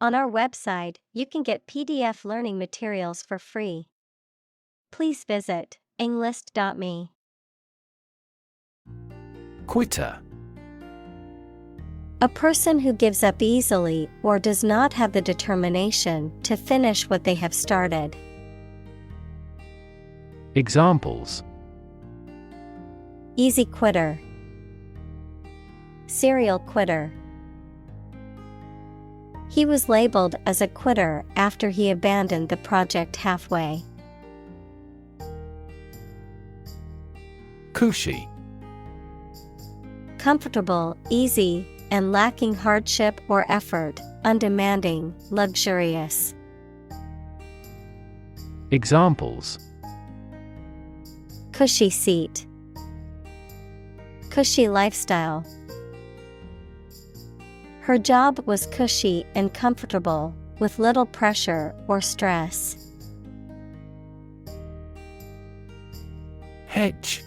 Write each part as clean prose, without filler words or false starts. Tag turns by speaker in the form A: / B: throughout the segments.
A: On our website, you can get PDF learning materials for free. Please visit englist.me.
B: Quitter.
A: A person who gives up easily or does not have the determination to finish what they have started.
B: Examples:
A: Easy quitter. Serial quitter. He was labeled as a quitter after he abandoned the project halfway.
B: Cushy.
A: Comfortable, easy, and lacking hardship or effort, undemanding, luxurious.
B: Examples:
A: Cushy seat. Cushy lifestyle. Her job was cushy and comfortable, with little pressure or stress.
B: Hedge.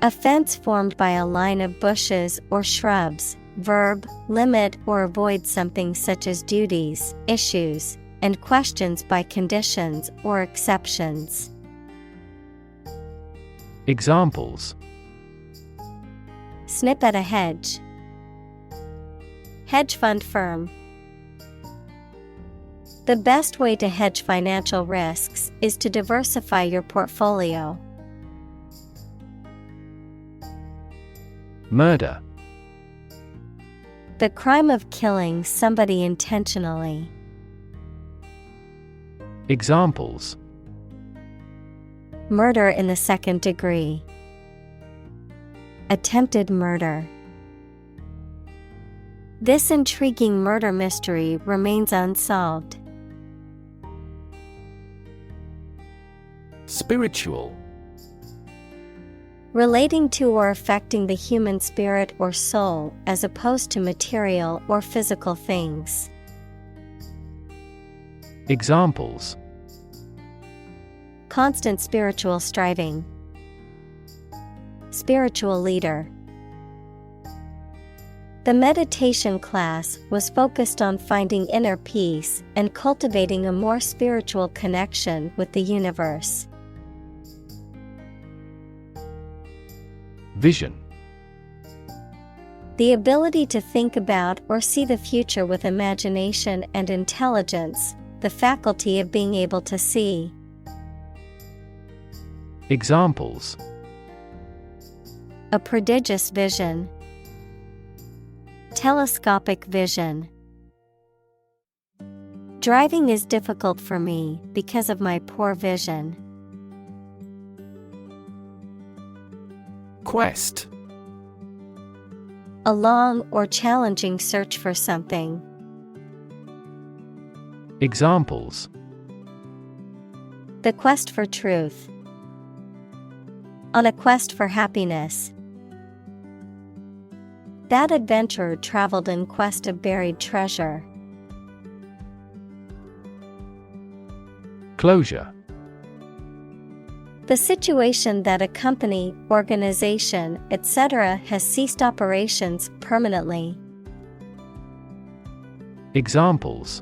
A: A fence formed by a line of bushes or shrubs. Verb, limit or avoid something such as duties, issues, and questions by conditions or exceptions.
B: Examples:
A: Snip at a hedge. Hedge fund firm. The best way to hedge financial risks is to diversify your portfolio.
B: Murder.
A: The crime of killing somebody intentionally.
B: Examples:
A: Murder in the second degree. Attempted murder. This intriguing murder mystery remains unsolved.
B: Spiritual.
A: Relating to or affecting the human spirit or soul as opposed to material or physical things.
B: Examples:
A: Constant spiritual striving. Spiritual leader. The meditation class was focused on finding inner peace and cultivating a more spiritual connection with the universe.
B: Vision.
A: The ability to think about or see the future with imagination and intelligence, the faculty of being able to see.
B: Examples:
A: A prodigious vision. Telescopic vision. Driving is difficult for me because of my poor vision.
B: Quest.
A: A long or challenging search for something.
B: Examples:
A: The quest for truth. On a quest for happiness. That adventurer traveled in quest of buried treasure.
B: Closure.
A: The situation that a company, organization, etc. has ceased operations permanently.
B: Examples: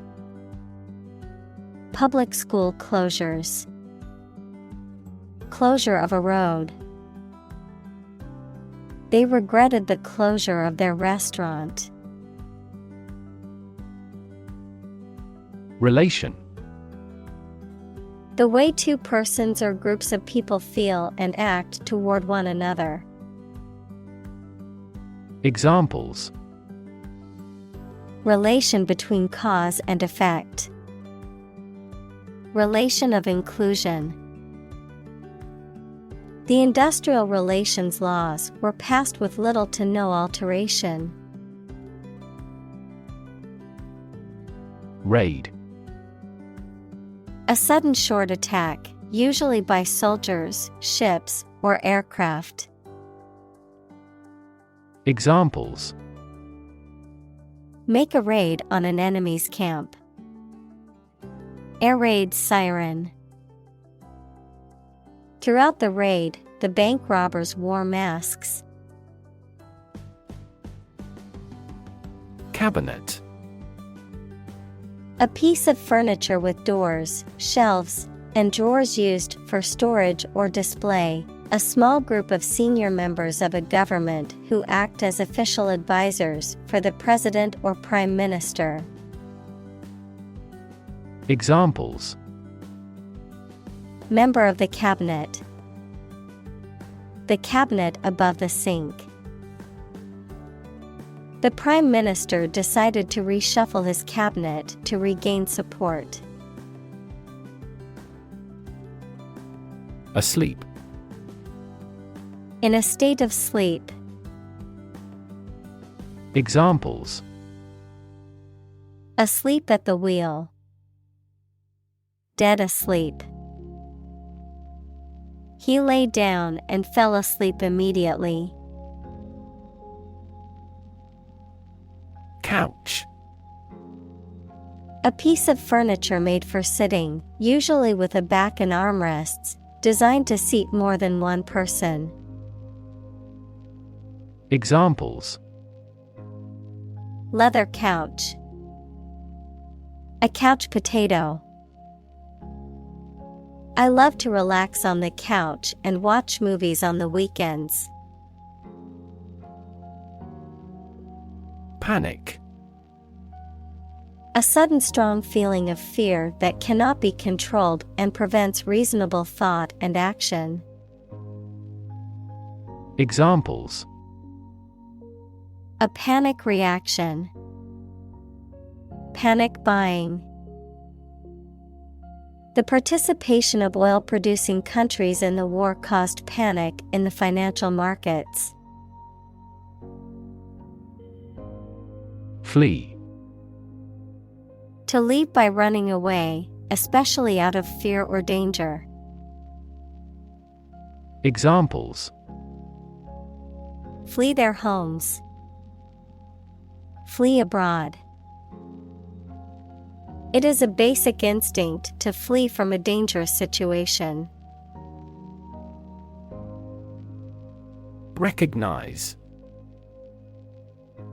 A: Public school closures. Closure of a road. They regretted the closure of their restaurant.
B: Relation.
A: The way two persons or groups of people feel and act toward one another.
B: Examples:
A: Relation between cause and effect. Relation of inclusion. The industrial relations laws were passed with little to no alteration.
B: Raid.
A: A sudden short attack, usually by soldiers, ships, or aircraft.
B: Examples:
A: Make a raid on an enemy's camp. Air raid siren. Throughout the raid, the bank robbers wore masks.
B: Cabinet.
A: A piece of furniture with doors, shelves, and drawers used for storage or display. A small group of senior members of a government who act as official advisors for the president or prime minister.
B: Examples:
A: Member of the cabinet. The cabinet above the sink. The Prime Minister decided to reshuffle his cabinet to regain support.
B: Asleep.
A: In a state of sleep.
B: Examples:
A: Asleep at the wheel. Dead asleep. He lay down and fell asleep immediately.
B: Couch.
A: A piece of furniture made for sitting, usually with a back and armrests, designed to seat more than one person.
B: Examples:
A: Leather couch. A couch potato. I love to relax on the couch and watch movies on the weekends.
B: Panic.
A: A sudden strong feeling of fear that cannot be controlled and prevents reasonable thought and action.
B: Examples:
A: A panic reaction. Panic buying. The participation of oil-producing countries in the war caused panic in the financial markets.
B: Flee.
A: To leave by running away, especially out of fear or danger.
B: Examples:
A: Flee their homes. Flee abroad. It is a basic instinct to flee from a dangerous situation.
B: Recognize.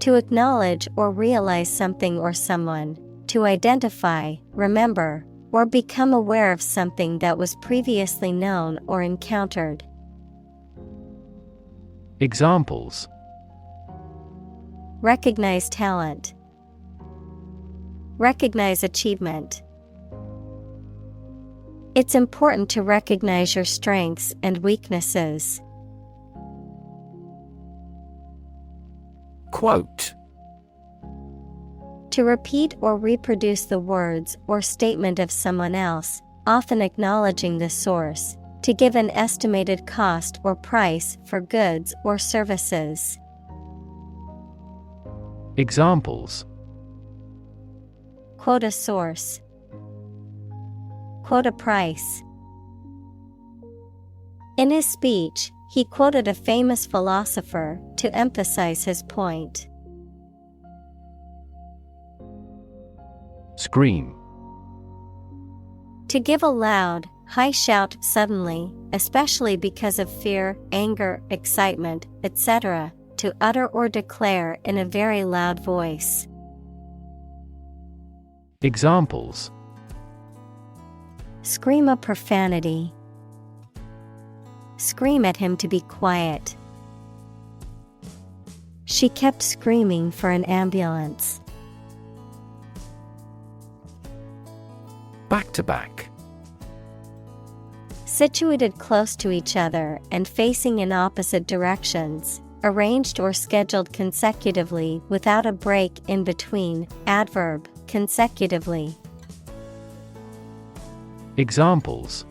A: To acknowledge or realize something or someone, to identify, remember, or become aware of something that was previously known or encountered.
B: Examples:
A: Recognize talent. Recognize achievement. It's important to recognize your strengths and weaknesses.
B: Quote.
A: To repeat or reproduce the words or statement of someone else, often acknowledging the source, to give an estimated cost or price for goods or services.
B: Examples:
A: Quote a source. Quote a price. In his speech, he quoted a famous philosopher to emphasize his point.
B: Scream.
A: To give a loud, high shout suddenly, especially because of fear, anger, excitement, etc., to utter or declare in a very loud voice.
B: Examples:
A: Scream a profanity. Scream at him to be quiet. She kept screaming for an ambulance.
B: Back to back.
A: Situated close to each other and facing in opposite directions, arranged or scheduled consecutively without a break in between. Adverb, consecutively.
B: Examples: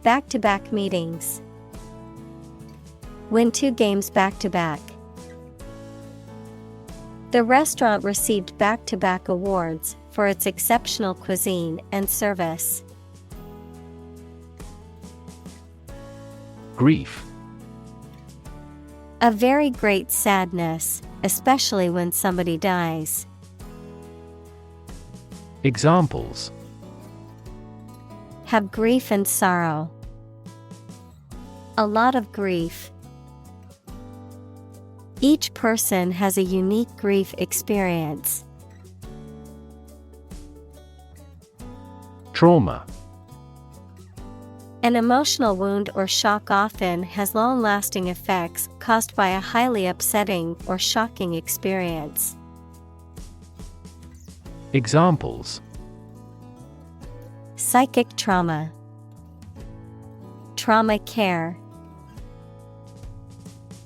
A: Back-to-back meetings. Win 2 games back-to-back. The restaurant received back-to-back awards for its exceptional cuisine and service.
B: Grief.
A: A very great sadness, especially when somebody dies.
B: Examples:
A: Have grief and sorrow. A lot of grief. Each person has a unique grief experience.
B: Trauma.
A: An emotional wound or shock often has long-lasting effects caused by a highly upsetting or shocking experience.
B: Examples:
A: Psychic trauma, trauma care.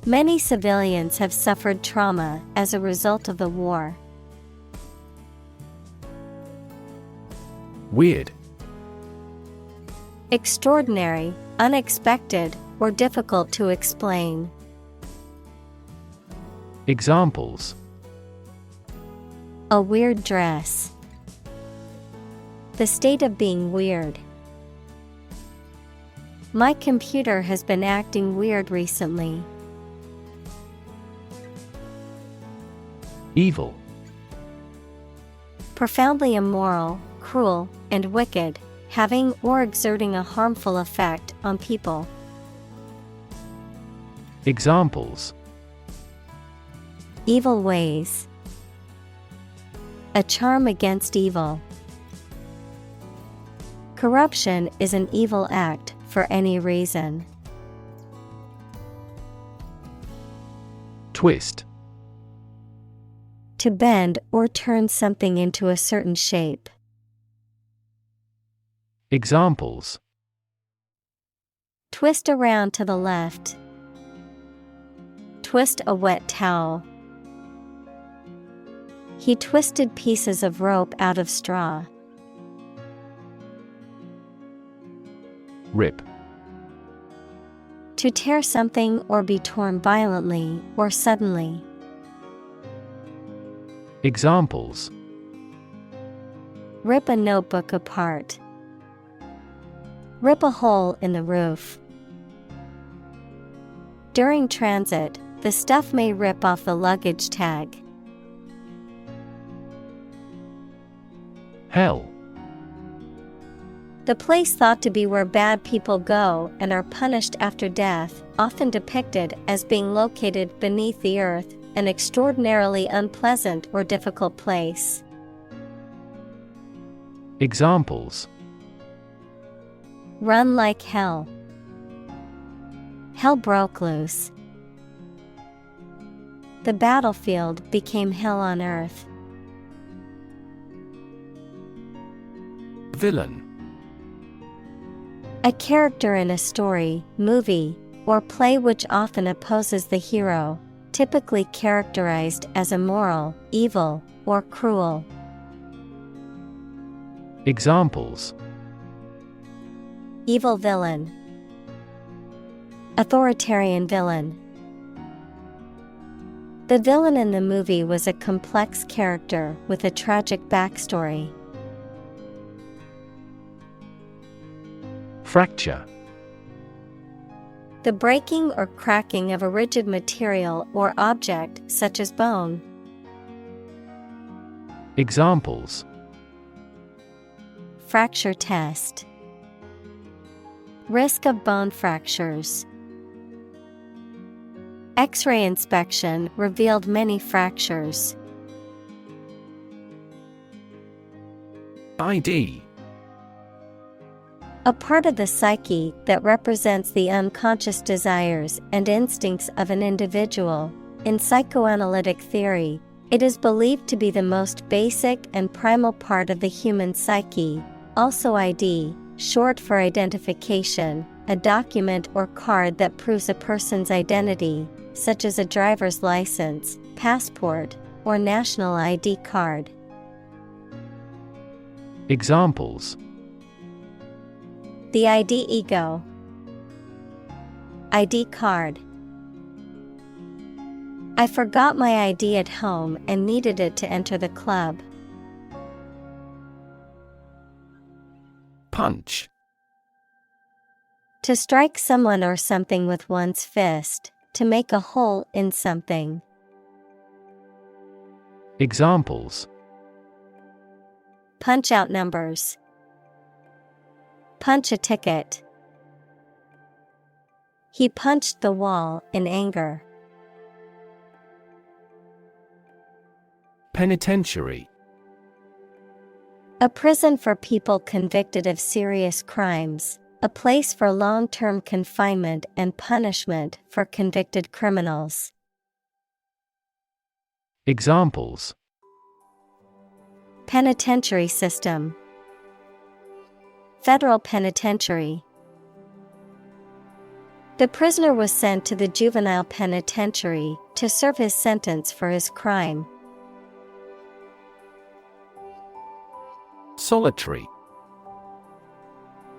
A: Many civilians have suffered trauma as a result of the war.
B: Weird.
A: Extraordinary, unexpected, or difficult to explain.
B: Examples:
A: A weird dress. The state of being weird. My computer has been acting weird recently.
B: Evil.
A: Profoundly immoral, cruel, and wicked, having or exerting a harmful effect on people.
B: Examples:
A: Evil ways. A charm against evil. Corruption is an evil act for any reason.
B: Twist.
A: To bend or turn something into a certain shape.
B: Examples:
A: Twist around to the left. Twist a wet towel. He twisted pieces of rope out of straw.
B: Rip.
A: To tear something or be torn violently or suddenly.
B: Examples:
A: Rip a notebook apart. Rip a hole in the roof. During transit, the stuff may rip off the luggage tag.
B: Hell.
A: The place thought to be where bad people go and are punished after death, often depicted as being located beneath the earth, an extraordinarily unpleasant or difficult place.
B: Examples:
A: Run like hell. Hell broke loose. The battlefield became hell on earth.
B: Villain.
A: A character in a story, movie, or play which often opposes the hero, typically characterized as immoral, evil, or cruel.
B: Examples:
A: Evil villain. Authoritarian villain. The villain in the movie was a complex character with a tragic backstory.
B: Fracture.
A: The breaking or cracking of a rigid material or object such as bone.
B: Examples:
A: Fracture test. Risk of bone fractures. X-ray inspection revealed many fractures.
B: ID.
A: A part of the psyche that represents the unconscious desires and instincts of an individual. In psychoanalytic theory, it is believed to be the most basic and primal part of the human psyche. Also ID, short for identification, a document or card that proves a person's identity, such as a driver's license, passport, or national ID card.
B: Examples:
A: The ID ego. ID card. I forgot my ID at home and needed it to enter the club.
B: Punch.
A: To strike someone or something with one's fist, to make a hole in something.
B: Examples:
A: Punch out numbers. Punch a ticket. He punched the wall in anger.
B: Penitentiary.
A: A prison for people convicted of serious crimes, a place for long-term confinement and punishment for convicted criminals.
B: Examples:
A: Penitentiary system. Federal penitentiary. The prisoner was sent to the juvenile penitentiary to serve his sentence for his crime.
B: Solitary.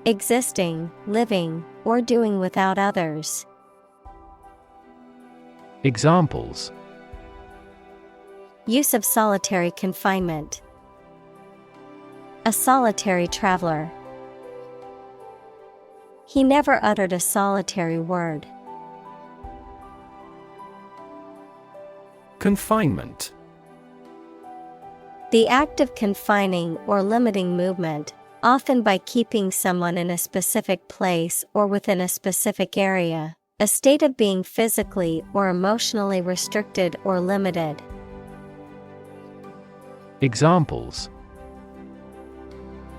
A: Existing, living, or doing without others.
B: Examples:
A: Use of solitary confinement. A solitary traveler. He never uttered a solitary word.
B: Confinement.
A: The act of confining or limiting movement, often by keeping someone in a specific place or within a specific area, a state of being physically or emotionally restricted or limited.
B: Examples: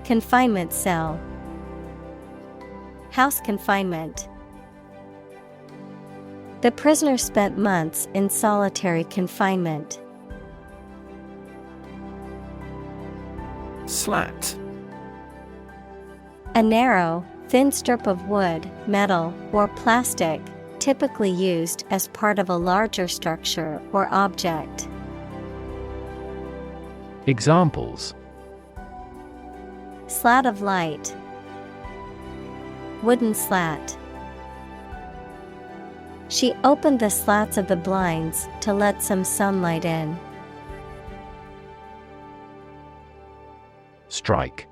A: Confinement cell. House confinement. The prisoner spent months in solitary confinement.
B: Slat.
A: A narrow, thin strip of wood, metal, or plastic, typically used as part of a larger structure or object.
B: Examples:
A: Slat of light. Wooden slat. She opened the slats of the blinds to let some sunlight in.
B: Strike.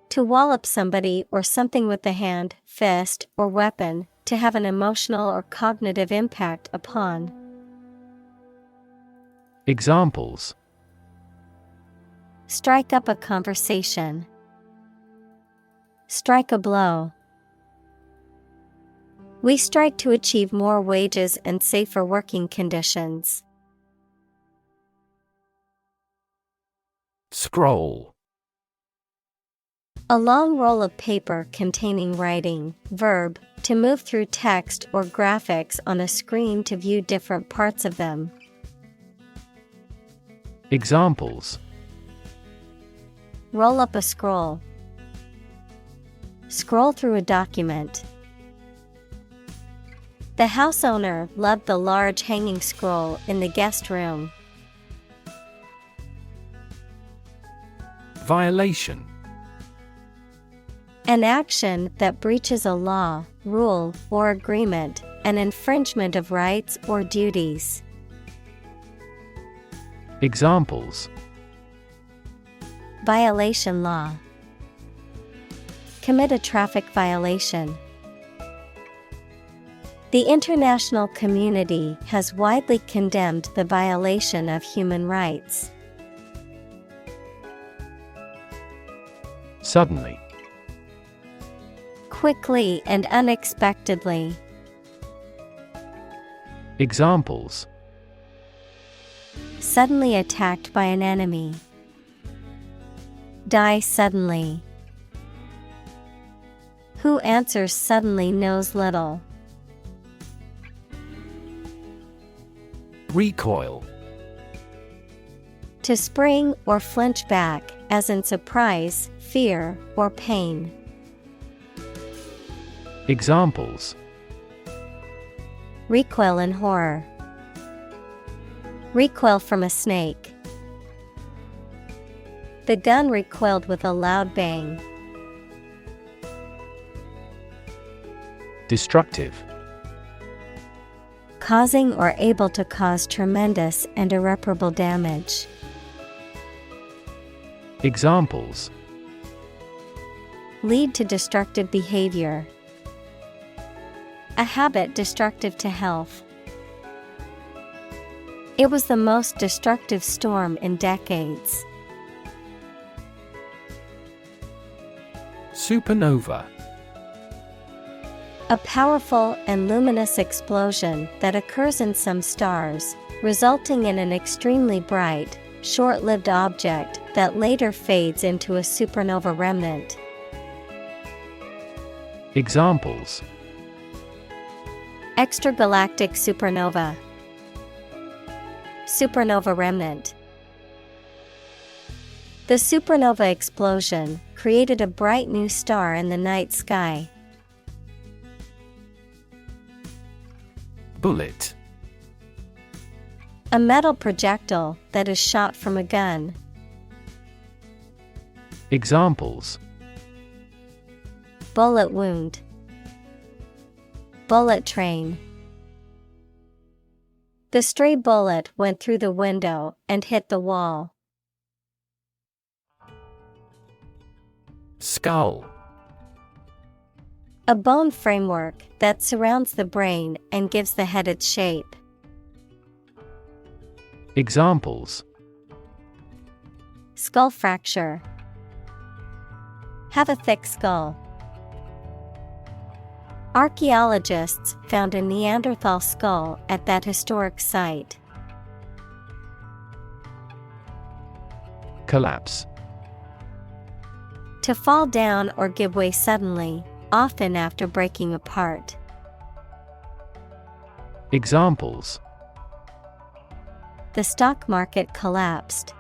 A: To wallop somebody or something with the hand, fist, or weapon, to have an emotional or cognitive impact upon.
B: Examples:
A: Strike up a conversation. Strike a blow. We strike to achieve more wages and safer working conditions.
B: Scroll.
A: A long roll of paper containing writing, verb, to move through text or graphics on a screen to view different parts of them.
B: Examples:
A: Roll up a scroll. Scroll through a document. The house owner loved the large hanging scroll in the guest room.
B: Violation.
A: An action that breaches a law, rule, or agreement, an infringement of rights or duties.
B: Examples:
A: Violation law. Commit a traffic violation. The international community has widely condemned the violation of human rights.
B: Suddenly.
A: Quickly and unexpectedly.
B: Examples:
A: Suddenly attacked by an enemy. Die suddenly. Who answers suddenly knows little.
B: Recoil.
A: To spring or flinch back, as in surprise, fear, or pain.
B: Examples:
A: Recoil in horror. Recoil from a snake. The gun recoiled with a loud bang.
B: Destructive.
A: Causing or able to cause tremendous and irreparable damage.
B: Examples:
A: Lead to destructive behavior. A habit destructive to health. It was the most destructive storm in decades.
B: Supernova.
A: A powerful and luminous explosion that occurs in some stars, resulting in an extremely bright, short-lived object that later fades into a supernova remnant.
B: Examples:
A: Extragalactic supernova, supernova remnant. The supernova explosion created a bright new star in the night sky.
B: Bullet.
A: A metal projectile that is shot from a gun.
B: Examples:
A: Bullet wound, bullet train. The stray bullet went through the window and hit the wall.
B: Skull.
A: A bone framework that surrounds the brain and gives the head its shape.
B: Examples:
A: Skull fracture. Have a thick skull. Archaeologists found a Neanderthal skull at that historic site.
B: Collapse.
A: To fall down or give way suddenly, often after breaking apart.
B: Examples:
A: The stock market collapsed.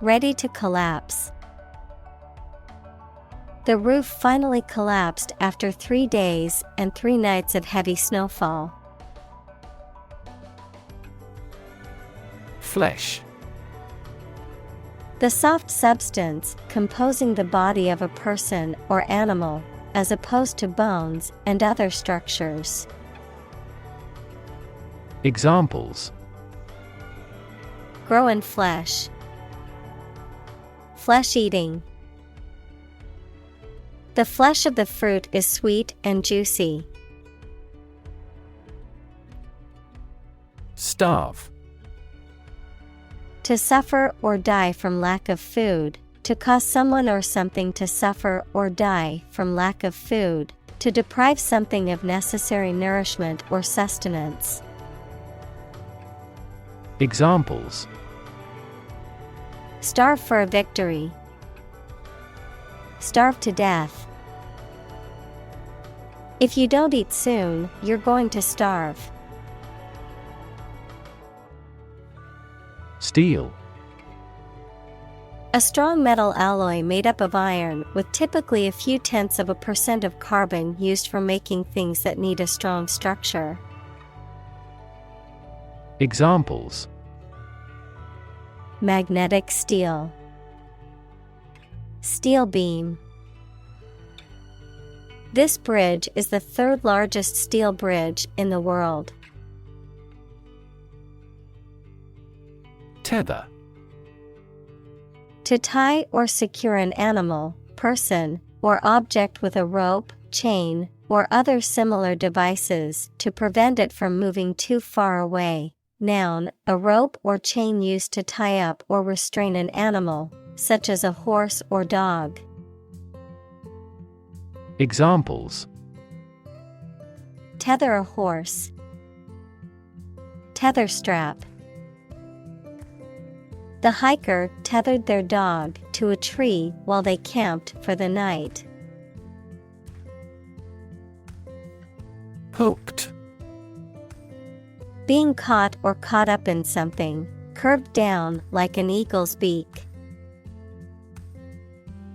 A: Ready to collapse. The roof finally collapsed after 3 days and 3 nights of heavy snowfall.
B: Flesh.
A: The soft substance composing the body of a person or animal, as opposed to bones and other structures.
B: Examples:
A: Grow in flesh. Flesh eating. The flesh of the fruit is sweet and juicy.
B: Starve.
A: To suffer or die from lack of food, to cause someone or something to suffer or die from lack of food, to deprive something of necessary nourishment or sustenance.
B: Examples:
A: Starve for a victory. Starve to death. If you don't eat soon, you're going to starve.
B: Steel.
A: A strong metal alloy made up of iron with typically a few tenths of a % of carbon used for making things that need a strong structure.
B: Examples:
A: Magnetic steel. Steel beam. This bridge is the 3rd largest steel bridge in the world.
B: Tether.
A: To tie or secure an animal, person, or object with a rope, chain, or other similar devices to prevent it from moving too far away. Noun, a rope or chain used to tie up or restrain an animal, such as a horse or dog.
B: Examples:
A: Tether a horse. Tether strap. The hiker tethered their dog to a tree while they camped for the night.
B: Hooked.
A: Being caught or caught up in something, curved down like an eagle's beak.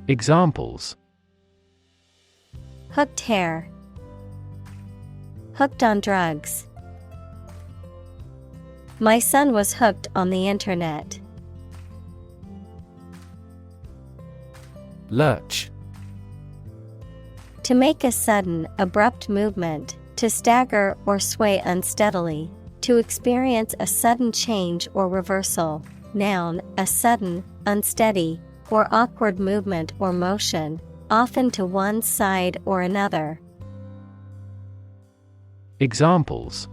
B: Examples:
A: Hooked hair. Hooked on drugs. My son was hooked on the internet.
B: Lurch.
A: To make a sudden, abrupt movement, to stagger or sway unsteadily, to experience a sudden change or reversal. Noun, a sudden, unsteady, or awkward movement or motion, often to one side or another.
B: Examples: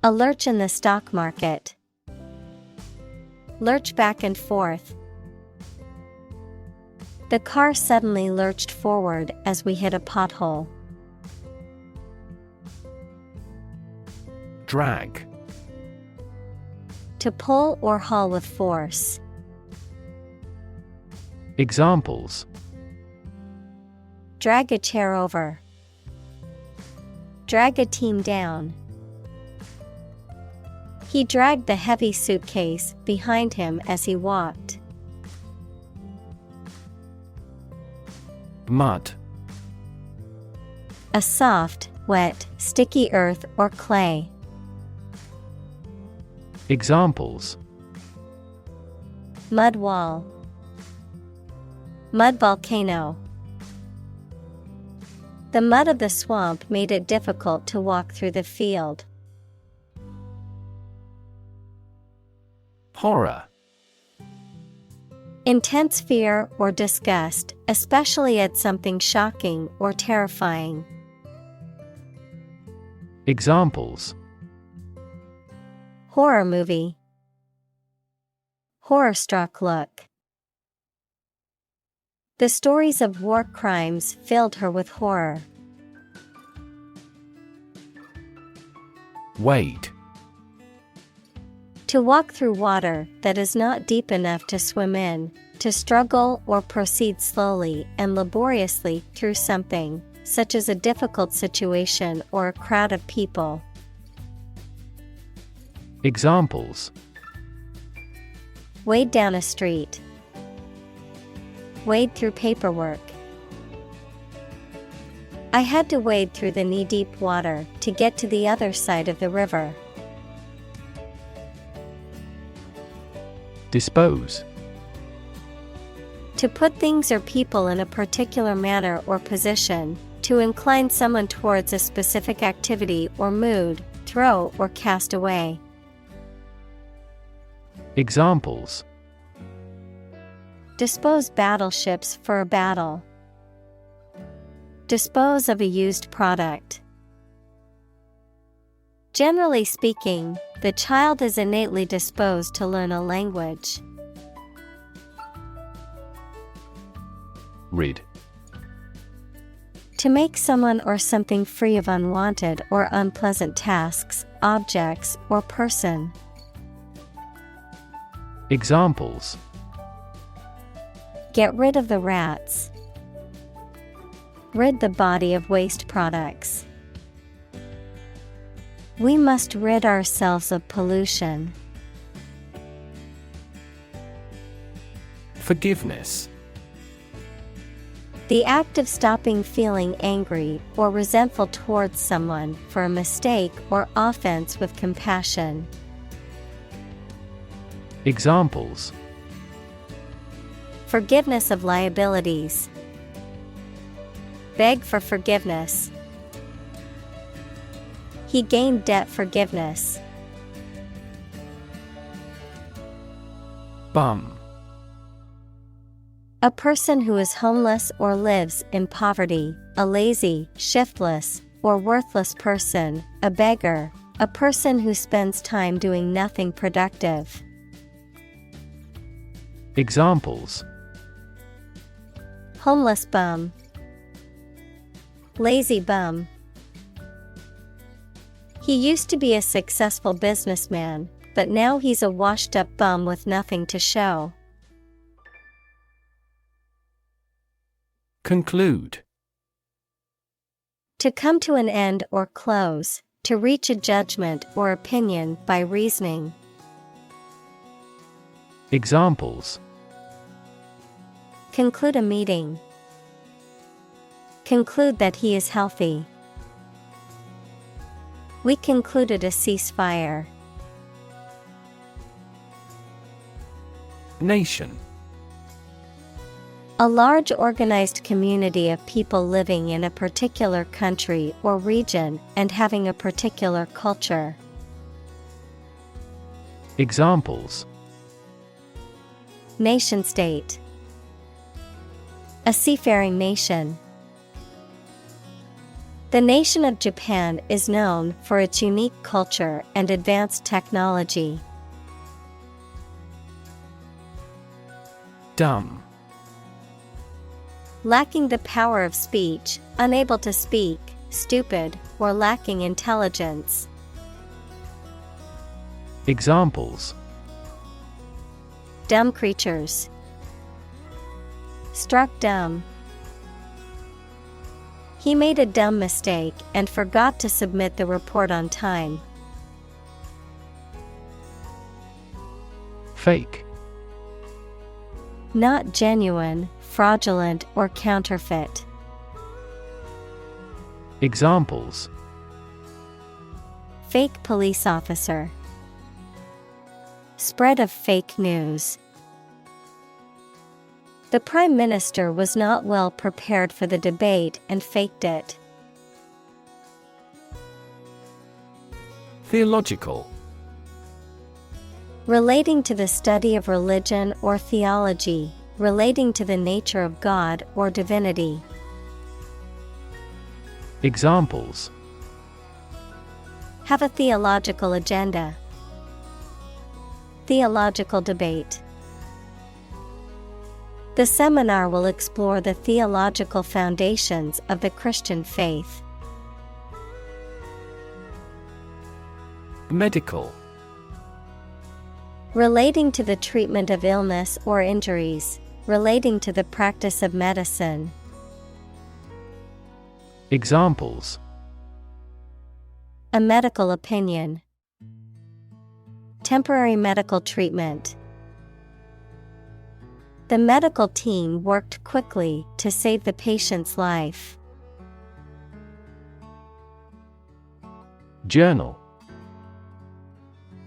A: A lurch in the stock market. Lurch back and forth. The car suddenly lurched forward as we hit a pothole. Drag. to pull or haul with force.
B: Examples:
A: Drag a chair over. Drag a team down. He dragged the heavy suitcase behind him as he walked.
B: Mud.
A: A soft, wet, sticky earth or clay.
B: Examples:
A: Mud wall. Mud volcano. The mud of the swamp made it difficult to walk through the field.
B: Horror.
A: Intense fear or disgust, especially at something shocking or terrifying.
B: Examples:
A: Horror movie. Horror-struck look. The stories of war crimes filled her with horror.
B: Wade.
A: To walk through water that is not deep enough to swim in, to struggle or proceed slowly and laboriously through something, such as a difficult situation or a crowd of people.
B: Examples:
A: Wade down a street. Wade through paperwork. I had to wade through the knee-deep water to get to the other side of the river.
B: Dispose.
A: To put things or people in a particular manner or position, to incline someone towards a specific activity or mood, throw or cast away.
B: Examples:
A: Dispose battleships for a battle. Dispose of a used product. Generally speaking, the child is innately disposed to learn a language.
B: Rid.
A: To make someone or something free of unwanted or unpleasant tasks, objects, or person.
B: Examples:
A: Get rid of the rats. Rid the body of waste products. We must rid ourselves of pollution.
B: Forgiveness.
A: The act of stopping feeling angry or resentful towards someone for a mistake or offense with compassion.
B: Examples:
A: Forgiveness of liabilities. Beg for forgiveness. He gained debt forgiveness.
B: Bum.
A: A person who is homeless or lives in poverty, a lazy, shiftless, or worthless person, a beggar, a person who spends time doing nothing productive.
B: Examples:
A: Homeless bum. Lazy bum. He used to be a successful businessman, but now he's a washed-up bum with nothing to show.
B: Conclude.
A: To come to an end or close, to reach a judgment or opinion by reasoning.
B: Examples:
A: Conclude a meeting. Conclude that he is healthy. We concluded a ceasefire.
B: Nation.
A: A large organized community of people living in a particular country or region and having a particular culture.
B: Examples:
A: Nation-state. A seafaring nation. The nation of Japan is known for its unique culture and advanced technology.
B: Dumb.
A: Lacking the power of speech, unable to speak, stupid, or lacking intelligence.
B: Examples:
A: Dumb creatures. Struck dumb. He made a dumb mistake and forgot to submit the report on time.
B: Fake.
A: Not genuine, fraudulent, or counterfeit.
B: Examples:
A: Fake police officer. Spread of fake news. The Prime Minister was not well prepared for the debate and faked it.
B: Theological.
A: Relating to the study of religion or theology, relating to the nature of God or divinity.
B: Examples:
A: Have a theological agenda. Theological debate. The seminar will explore the theological foundations of the Christian faith.
B: Medical.
A: Relating to the treatment of illness or injuries, relating to the practice of medicine.
B: Examples:
A: A medical opinion. Temporary medical treatment. The medical team worked quickly to save the patient's life.
B: Journal.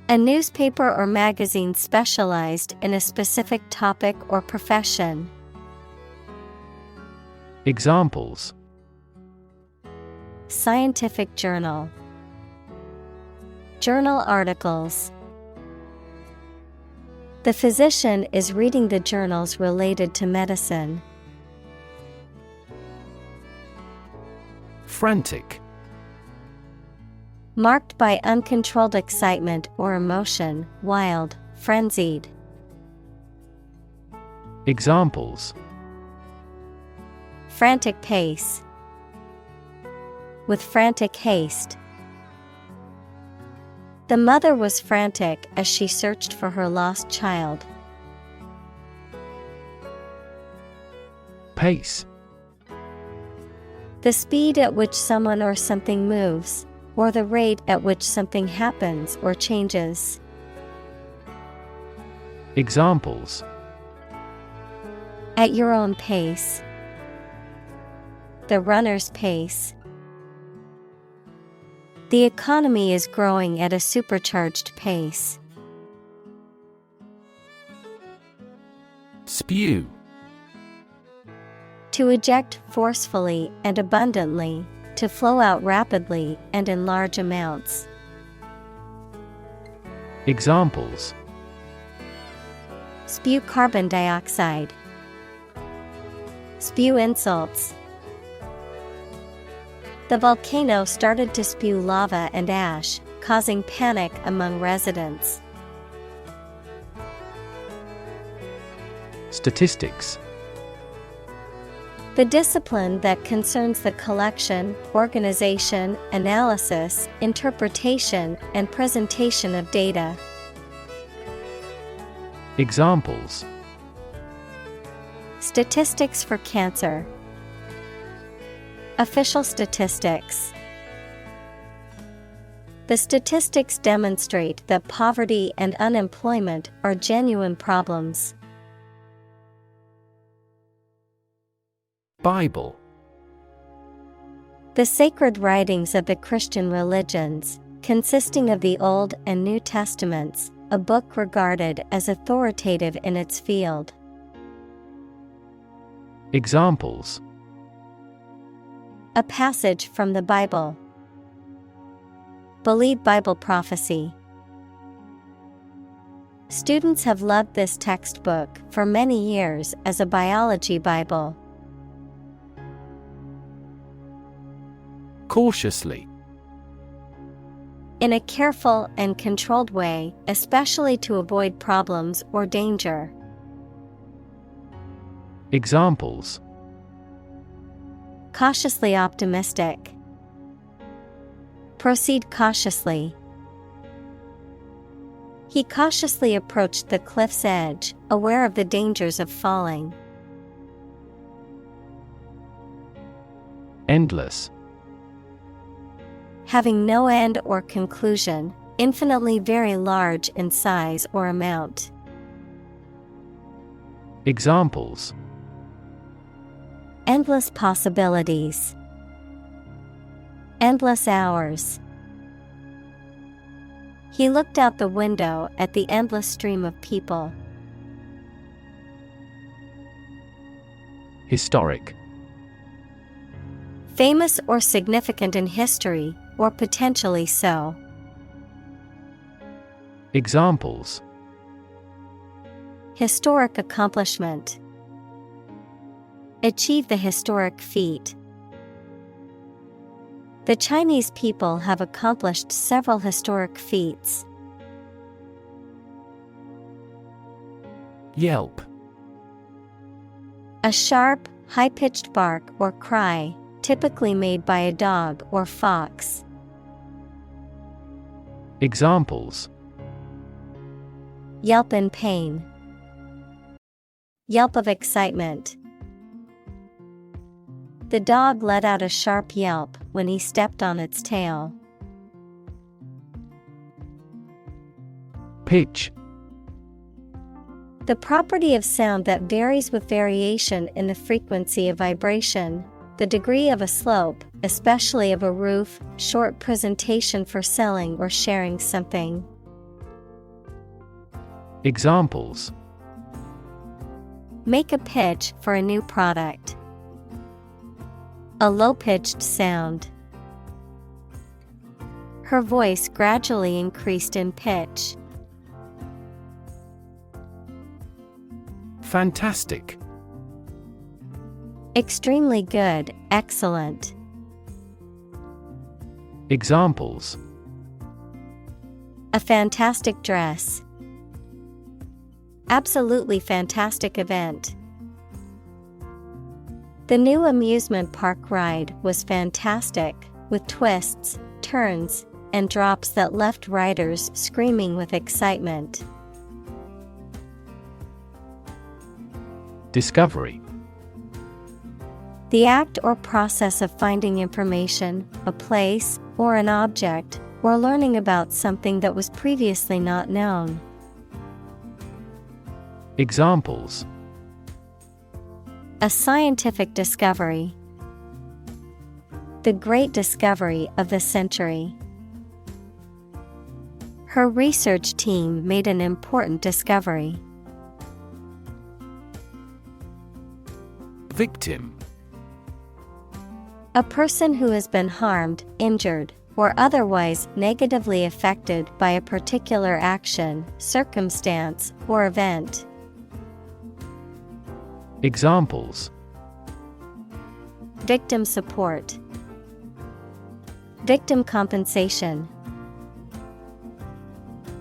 A: A newspaper or magazine specialized in a specific topic or profession.
B: Examples:
A: Scientific journal. Journal articles. The physician is reading the journals related to medicine.
B: Frantic.
A: Marked by uncontrolled excitement or emotion, wild, frenzied.
B: Examples:
A: Frantic pace. With frantic haste. The mother was frantic as she searched for her lost child.
B: Pace.
A: The speed at which someone or something moves, or the rate at which something happens or changes.
B: Examples:
A: At your own pace. The runner's pace. The economy is growing at a supercharged pace.
B: Spew.
A: To eject forcefully and abundantly, to flow out rapidly and in large amounts.
B: Examples:
A: Spew carbon dioxide. Spew insults. The volcano started to spew lava and ash, causing panic among residents.
B: Statistics.
A: The discipline that concerns the collection, organization, analysis, interpretation, and presentation of data.
B: Examples:
A: Statistics for cancer. Official statistics. The statistics demonstrate that poverty and unemployment are genuine problems.
B: Bible.
A: The sacred writings of the Christian religions, consisting of the Old and New Testaments, a book regarded as authoritative in its field.
B: Examples:
A: A passage from the Bible. Believe Bible prophecy. Students have loved this textbook for many years as a biology Bible.
B: Cautiously.
A: In a careful and controlled way, especially to avoid problems or danger.
B: Examples:
A: Cautiously optimistic. Proceed cautiously. He cautiously approached the cliff's edge, aware of the dangers of falling.
B: Endless.
A: Having no end or conclusion, infinitely very large in size or amount.
B: Examples:
A: Endless possibilities. Endless hours. He looked out the window at the endless stream of people.
B: Historic.
A: Famous or significant in history, or potentially so.
B: Examples:
A: Historic accomplishment. Achieve the historic feat. The Chinese people have accomplished several historic feats.
B: Yelp.
A: A sharp, high-pitched bark or cry, typically made by a dog or fox.
B: Examples:
A: Yelp in pain. Yelp of excitement. The dog let out a sharp yelp when he stepped on its tail.
B: Pitch.
A: The property of sound that varies with variation in the frequency of vibration, the degree of a slope, especially of a roof, short presentation for selling or sharing something.
B: Examples:
A: Make a pitch for a new product. A low-pitched sound. Her voice gradually increased in pitch.
B: Fantastic.
A: Extremely good, excellent.
B: Examples:
A: A fantastic dress. Absolutely fantastic event. The new amusement park ride was fantastic, with twists, turns, and drops that left riders screaming with excitement.
B: Discovery.
A: The act or process of finding information, a place, or an object, or learning about something that was previously not known.
B: Examples:
A: A scientific discovery. The great discovery of the century. Her research team made an important discovery.
B: Victim.
A: A person who has been harmed, injured, or otherwise negatively affected by a particular action, circumstance, or event.
B: Examples:
A: Victim support. Victim compensation.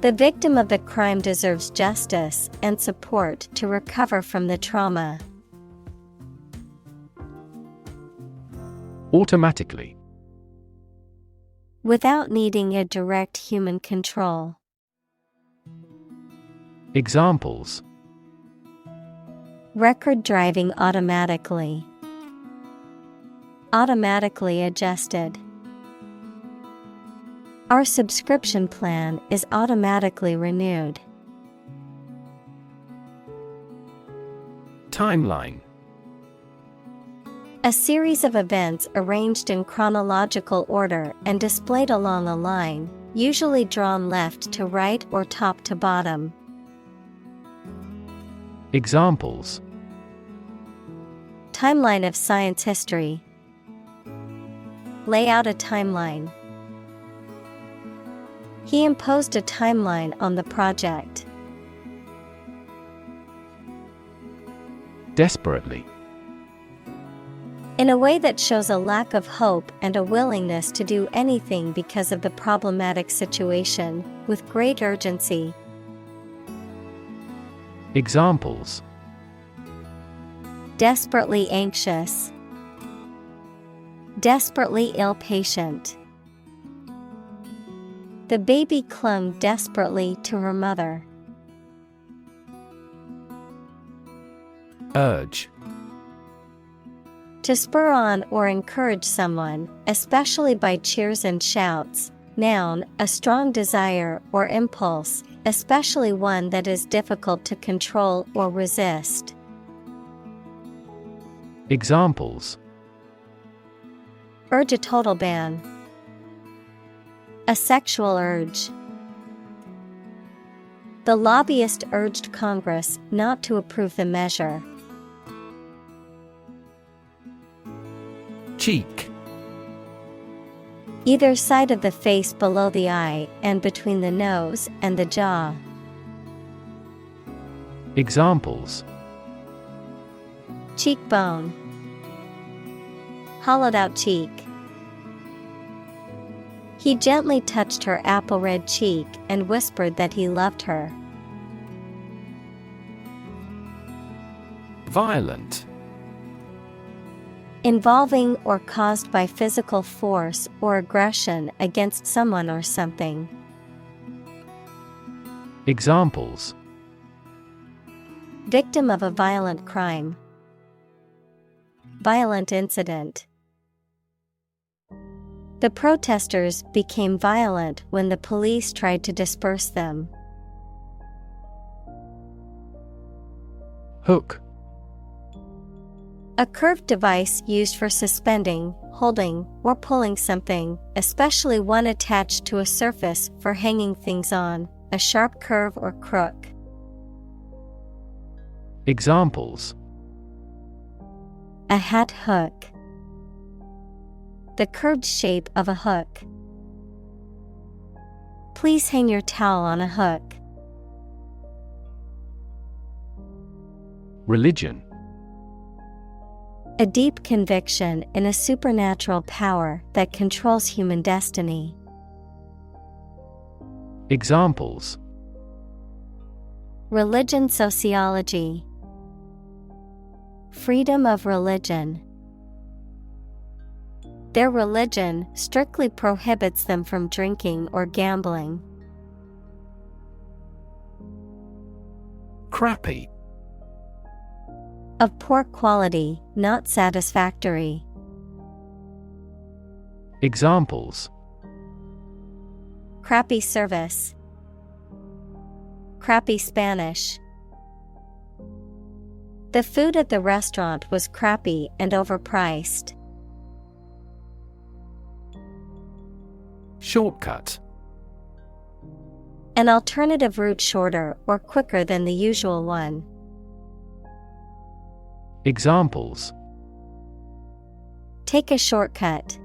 A: The victim of the crime deserves justice and support to recover from the trauma.
B: Automatically.
A: Without needing a direct human control.
B: Examples:
A: Record driving automatically. Automatically adjusted. Our subscription plan is automatically renewed.
B: Timeline.
A: A series of events arranged in chronological order and displayed along a line, usually drawn left to right or top to bottom.
B: Examples:
A: Timeline of science history. Lay out a timeline. He imposed a timeline on the project.
B: Desperately.
A: In a way that shows a lack of hope and a willingness to do anything because of the problematic situation, with great urgency.
B: Examples:
A: Desperately anxious. Desperately ill patient. The baby clung desperately to her mother.
B: Urge.
A: To spur on or encourage someone, especially by cheers and shouts. Noun, a strong desire or impulse, especially one that is difficult to control or resist.
B: Examples:
A: Urge a total ban. A sexual urge. The lobbyist urged Congress not to approve the measure.
B: Cheek.
A: Either side of the face below the eye and between the nose and the jaw.
B: Examples:
A: Cheekbone. Hollowed out cheek. He gently touched her apple red cheek and whispered that he loved her.
B: Violent.
A: Involving or caused by physical force or aggression against someone or something.
B: Examples:
A: Victim of a violent crime. Violent incident. The protesters became violent when the police tried to disperse them.
B: Hook.
A: A curved device used for suspending, holding, or pulling something, especially one attached to a surface for hanging things on, a sharp curve or crook.
B: Examples:
A: A hat hook. The curved shape of a hook. Please hang your towel on a hook.
B: Religion.
A: A deep conviction in a supernatural power that controls human destiny.
B: Examples:
A: Religion sociology. Freedom of religion. Their religion strictly prohibits them from drinking or gambling.
B: Crappy.
A: Of poor quality, not satisfactory.
B: Examples:
A: Crappy service. Crappy Spanish. The food at the restaurant was crappy and overpriced.
B: Shortcut.
A: An alternative route shorter or quicker than the usual one.
B: Examples:
A: Take a shortcut.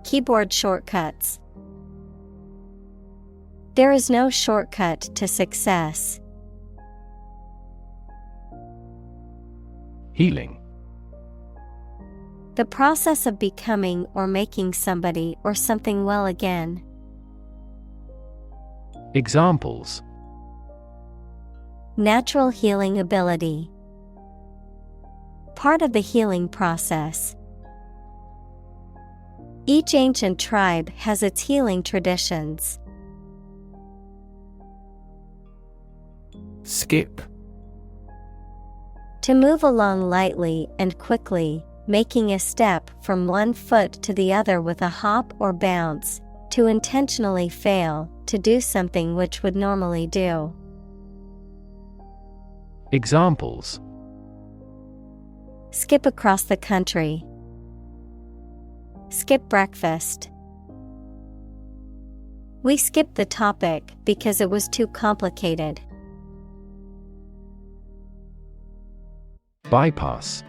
A: Keyboard shortcuts. There is no shortcut to success.
B: Healing.
A: The process of becoming or making somebody or something well again.
B: Examples:
A: Natural healing ability. Part of the healing process. Each ancient tribe has its healing traditions.
B: Skip.
A: To move along lightly and quickly, making a step from one foot to the other with a hop or bounce, to intentionally fail, to do something which would normally do.
B: Examples:
A: Skip across the country. Skip breakfast. We skipped the topic because it was too complicated.
B: Bypass.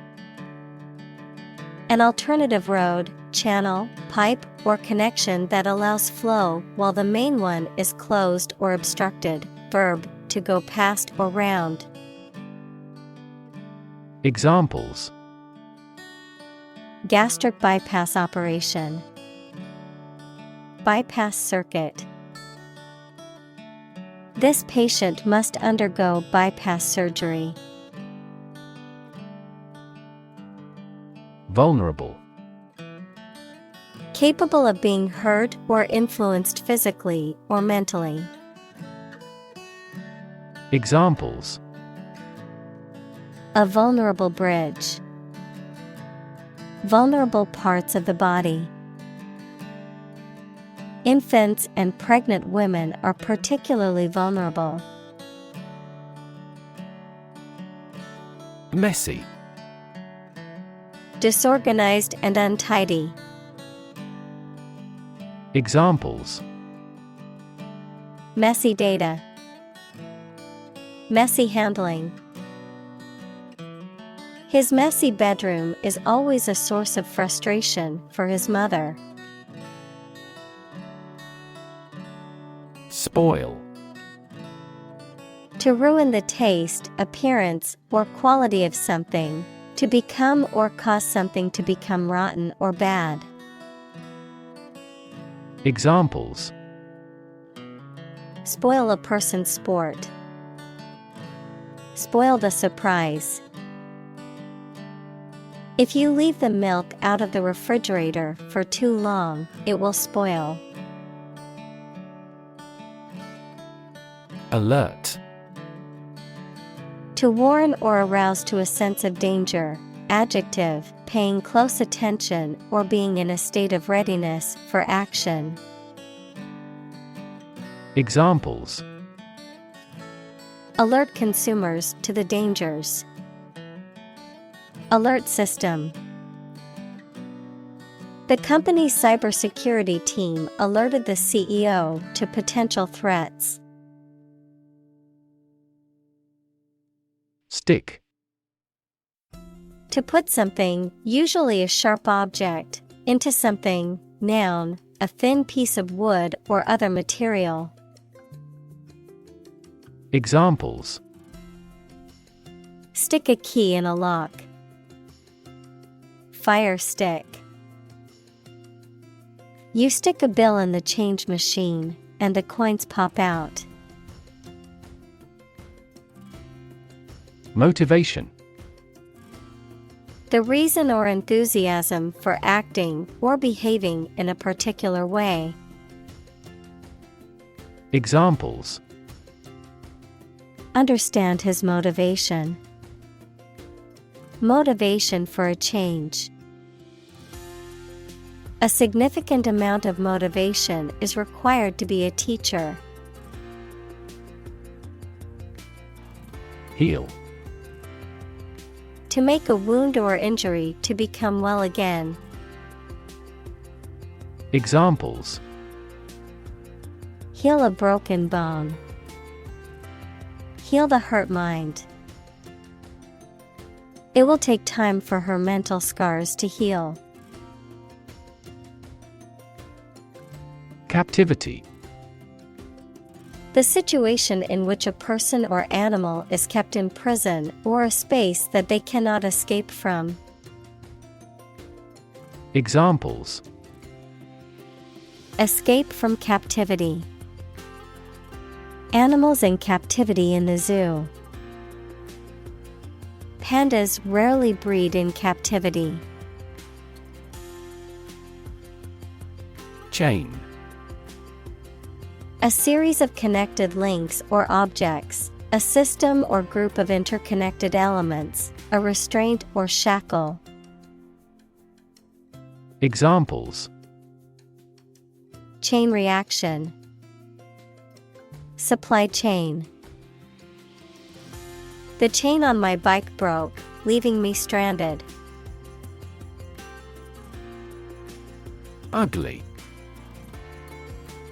A: An alternative road, channel, pipe, or connection that allows flow while the main one is closed or obstructed. Verb, to go past or round.
B: Examples:
A: Gastric bypass operation. Bypass circuit. This patient must undergo bypass surgery.
B: Vulnerable.
A: Capable of being hurt or influenced physically or mentally.
B: Examples:
A: A vulnerable bridge. Vulnerable parts of the body. Infants and pregnant women are particularly vulnerable.
B: Messy.
A: Disorganized and untidy.
B: Examples:
A: Messy data. Messy handling. His messy bedroom is always a source of frustration for his mother.
B: Spoil.
A: To ruin the taste, appearance, or quality of something. To become or cause something to become rotten or bad.
B: Examples:
A: Spoil a person's sport. Spoil the surprise. If you leave the milk out of the refrigerator for too long, it will spoil.
B: Alert.
A: To warn or arouse to a sense of danger. Adjective, paying close attention or being in a state of readiness for action.
B: Examples:
A: Alert consumers to the dangers. Alert system. The company's cybersecurity team alerted the CEO to potential threats.
B: Stick.
A: To put something, usually a sharp object, into something. Noun, a thin piece of wood or other material.
B: Examples:
A: Stick a key in a lock. Fire stick. You stick a bill in the change machine, and the coins pop out.
B: Motivation.
A: The reason or enthusiasm for acting or behaving in a particular way.
B: Examples:
A: Understand his motivation. Motivation for a change. A significant amount of motivation is required to be a teacher.
B: Heal.
A: To make a wound or injury to become well again.
B: Examples:
A: Heal a broken bone. Heal the hurt mind. It will take time for her mental scars to heal.
B: Captivity.
A: The situation in which a person or animal is kept in prison or a space that they cannot escape from.
B: Examples:
A: Escape from captivity. Animals in captivity in the zoo. Pandas rarely breed in captivity.
B: Chain.
A: A series of connected links or objects, a system or group of interconnected elements, a restraint or shackle.
B: Examples:
A: Chain reaction. Supply chain. The chain on my bike broke, leaving me stranded.
B: Ugly.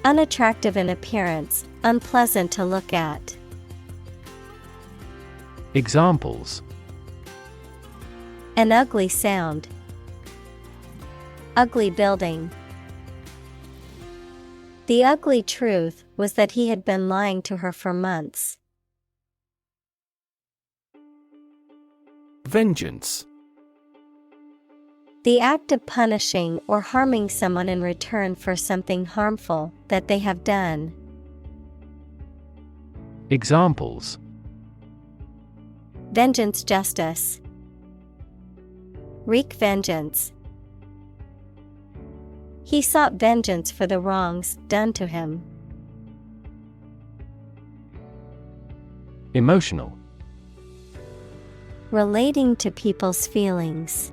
A: Unattractive in appearance, unpleasant to look at.
B: Examples:
A: An ugly sound. Ugly building. The ugly truth was that he had been lying to her for months.
B: Vengeance.
A: The act of punishing or harming someone in return for something harmful that they have done.
B: Examples:
A: Vengeance justice. Wreak vengeance. He sought vengeance for the wrongs done to him.
B: Emotional.
A: Relating to people's feelings.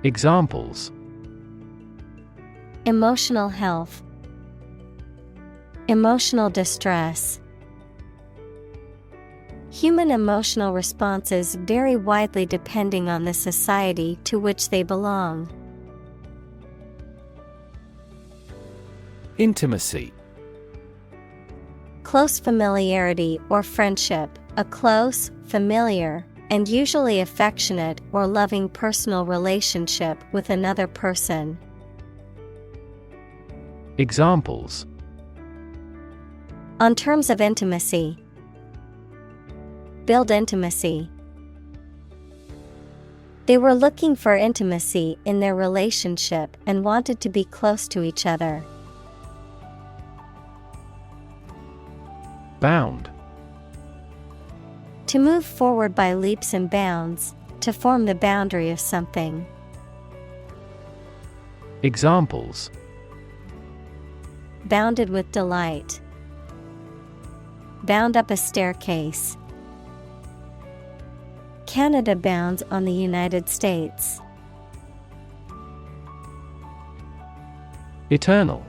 B: Examples:
A: Emotional health. Emotional distress. Human emotional responses vary widely depending on the society to which they belong.
B: Intimacy.
A: Close familiarity or friendship, a close, familiar, and usually affectionate or loving personal relationship with another person.
B: Examples:
A: On terms of intimacy. Build intimacy. They were looking for intimacy in their relationship and wanted to be close to each other.
B: Bound.
A: To move forward by leaps and bounds, to form the boundary of something.
B: Examples:
A: Bounded with delight. Bound up a staircase. Canada bounds on the United States.
B: Eternal.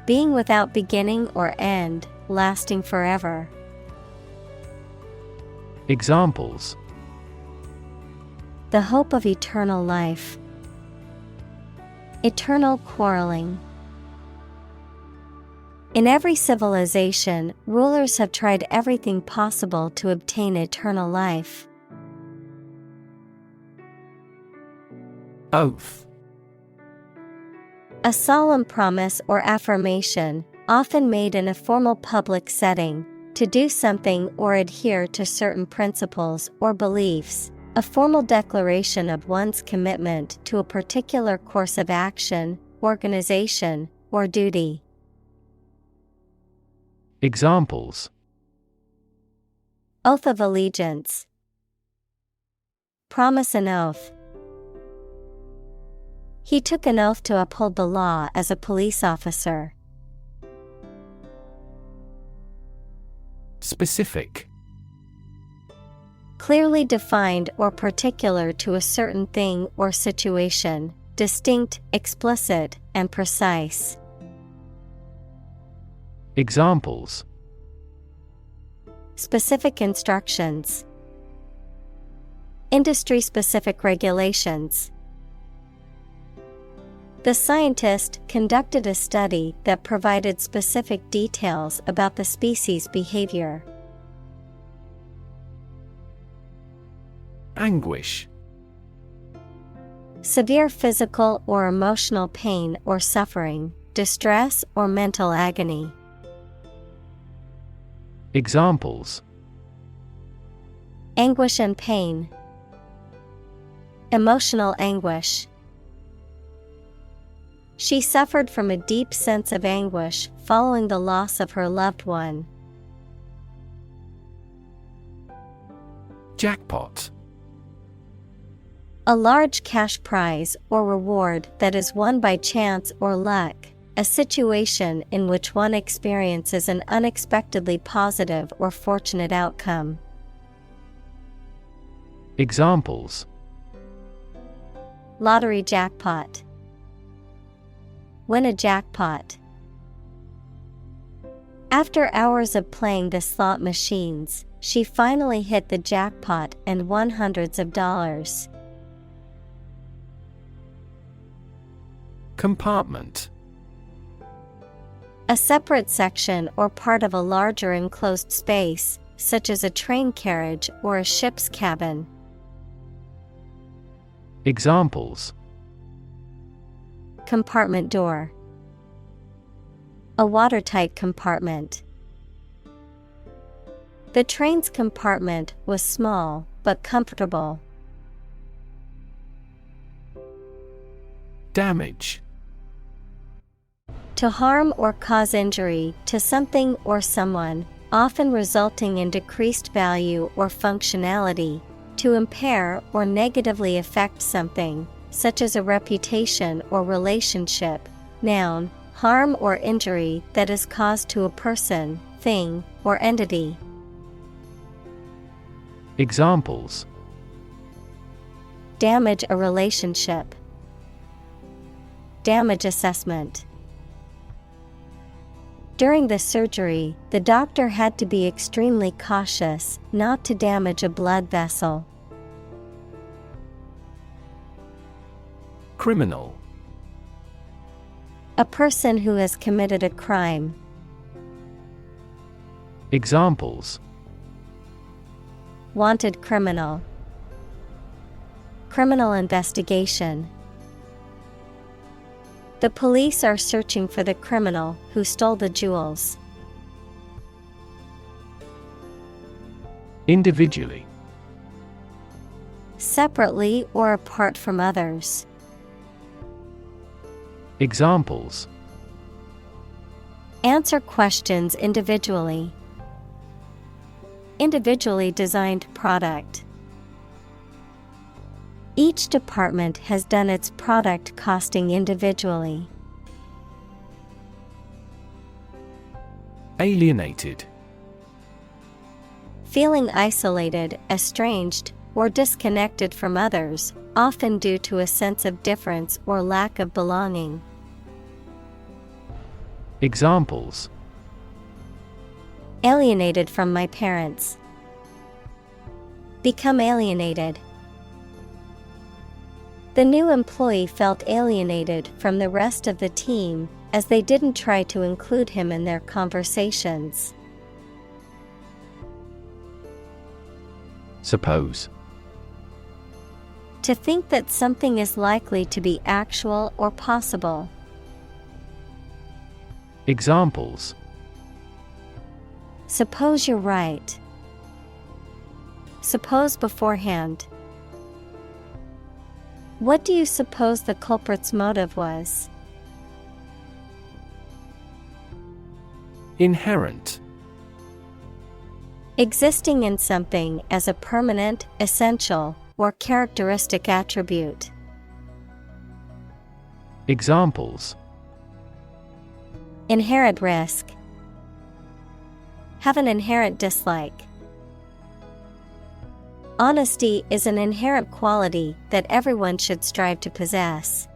A: Being without beginning or end, lasting forever.
B: Examples:
A: The hope of eternal life. Eternal quarreling. In every civilization, rulers have tried everything possible to obtain eternal life.
B: Oath.
A: A solemn promise or affirmation, often made in a formal public setting, to do something or adhere to certain principles or beliefs, a formal declaration of one's commitment to a particular course of action, organization, or duty.
B: Examples:
A: Oath of allegiance. Promise an oath. He took an oath to uphold the law as a police officer.
B: Specific.
A: Clearly defined or particular to a certain thing or situation, distinct, explicit, and precise.
B: Examples:
A: Specific instructions. Industry-specific regulations. The scientist conducted a study that provided specific details about the species' behavior.
B: Anguish.
A: Severe physical or emotional pain or suffering, distress or mental agony.
B: Examples:
A: Anguish and pain. Emotional anguish. She suffered from a deep sense of anguish following the loss of her loved one.
B: Jackpot.
A: A large cash prize or reward that is won by chance or luck, a situation in which one experiences an unexpectedly positive or fortunate outcome.
B: Examples:
A: Lottery jackpot. Win a jackpot. After hours of playing the slot machines, she finally hit the jackpot and won hundreds of dollars.
B: Compartment.
A: A separate section or part of a larger enclosed space, such as a train carriage or a ship's cabin.
B: Examples:
A: Compartment door. A watertight compartment. The train's compartment was small but comfortable.
B: Damage.
A: To harm or cause injury to something or someone, often resulting in decreased value or functionality, to impair or negatively affect something, such as a reputation or relationship. Noun, harm or injury that is caused to a person, thing, or entity.
B: Examples:
A: Damage a relationship. Damage assessment. During the surgery, the doctor had to be extremely cautious not to damage a blood vessel.
B: Criminal.
A: A person who has committed a crime.
B: Examples:
A: Wanted criminal. Criminal investigation. The police are searching for the criminal who stole the jewels.
B: Individually.
A: Separately or apart from others.
B: Examples:
A: Answer questions individually. Individually designed product. Each department has done its product costing individually.
B: Alienated.
A: Feeling isolated, estranged, or disconnected from others, often due to a sense of difference or lack of belonging.
B: Examples:
A: Alienated from my parents. Become alienated. The new employee felt alienated from the rest of the team as they didn't try to include him in their conversations.
B: Suppose.
A: To think that something is likely to be actual or possible.
B: Examples:
A: Suppose you're right. Suppose beforehand. What do you suppose the culprit's motive was?
B: Inherent.
A: Existing in something as a permanent, essential, or characteristic attribute.
B: Examples:
A: Inherent risk. Have an inherent dislike. Honesty is an inherent quality that everyone should strive to possess.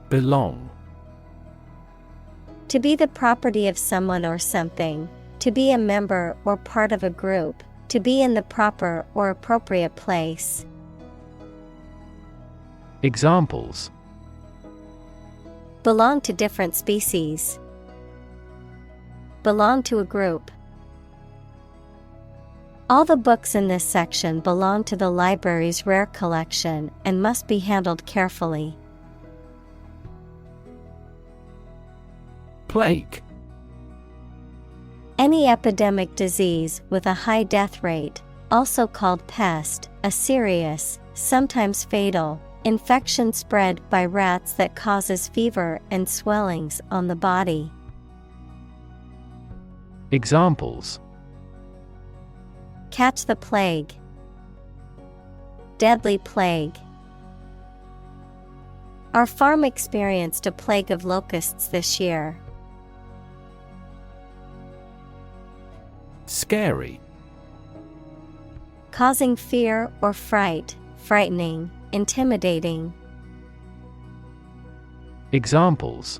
B: Belong.
A: To be the property of someone or something, to be a member or part of a group, to be in the proper or appropriate place.
B: Examples:
A: Belong to different species. Belong to a group. All the books in this section belong to the library's rare collection and must be handled carefully.
B: Plague.
A: Any epidemic disease with a high death rate, also called pest, a serious, sometimes fatal, infection spread by rats that causes fever and swellings on the body.
B: Examples:
A: Catch the plague. Deadly plague. Our farm experienced a plague of locusts this year.
B: Scary.
A: Causing fear or fright, frightening, intimidating.
B: Examples: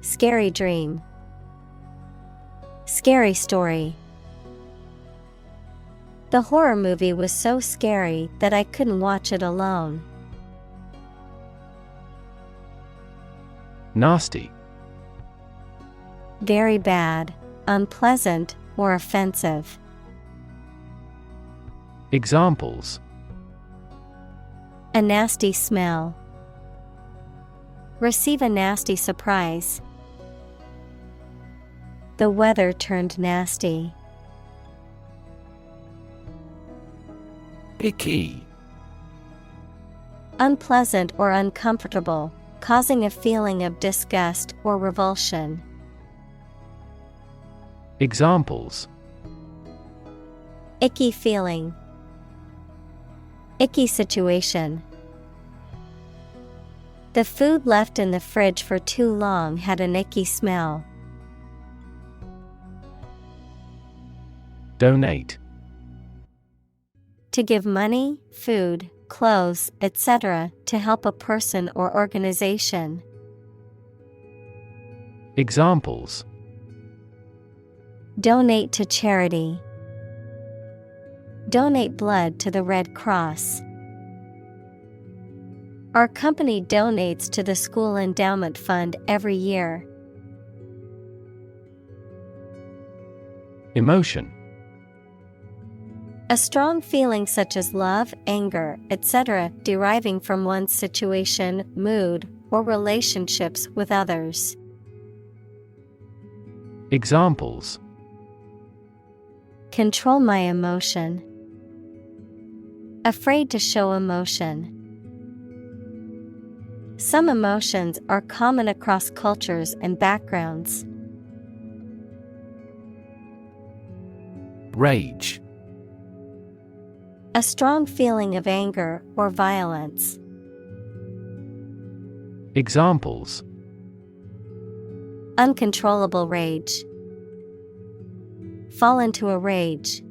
A: Scary dream. Scary story. The horror movie was so scary that I couldn't watch it alone.
B: Nasty.
A: Very bad, unpleasant, or offensive.
B: Examples:
A: A nasty smell. Receive a nasty surprise. The weather turned nasty.
B: Icky.
A: Unpleasant or uncomfortable, causing a feeling of disgust or revulsion.
B: Examples:
A: Icky feeling. Icky situation. The food left in the fridge for too long had an icky smell.
B: Donate.
A: To give money, food, clothes, etc., to help a person or organization.
B: Examples:
A: Donate to charity. Donate blood to the Red Cross. Our company donates to the school endowment fund every year.
B: Emotion.
A: A strong feeling such as love, anger, etc., deriving from one's situation, mood, or relationships with others.
B: Examples:
A: Control my emotion. Afraid to show emotion. Some emotions are common across cultures and backgrounds.
B: Rage.
A: A strong feeling of anger or violence.
B: Examples:
A: Uncontrollable rage. Fall into a rage.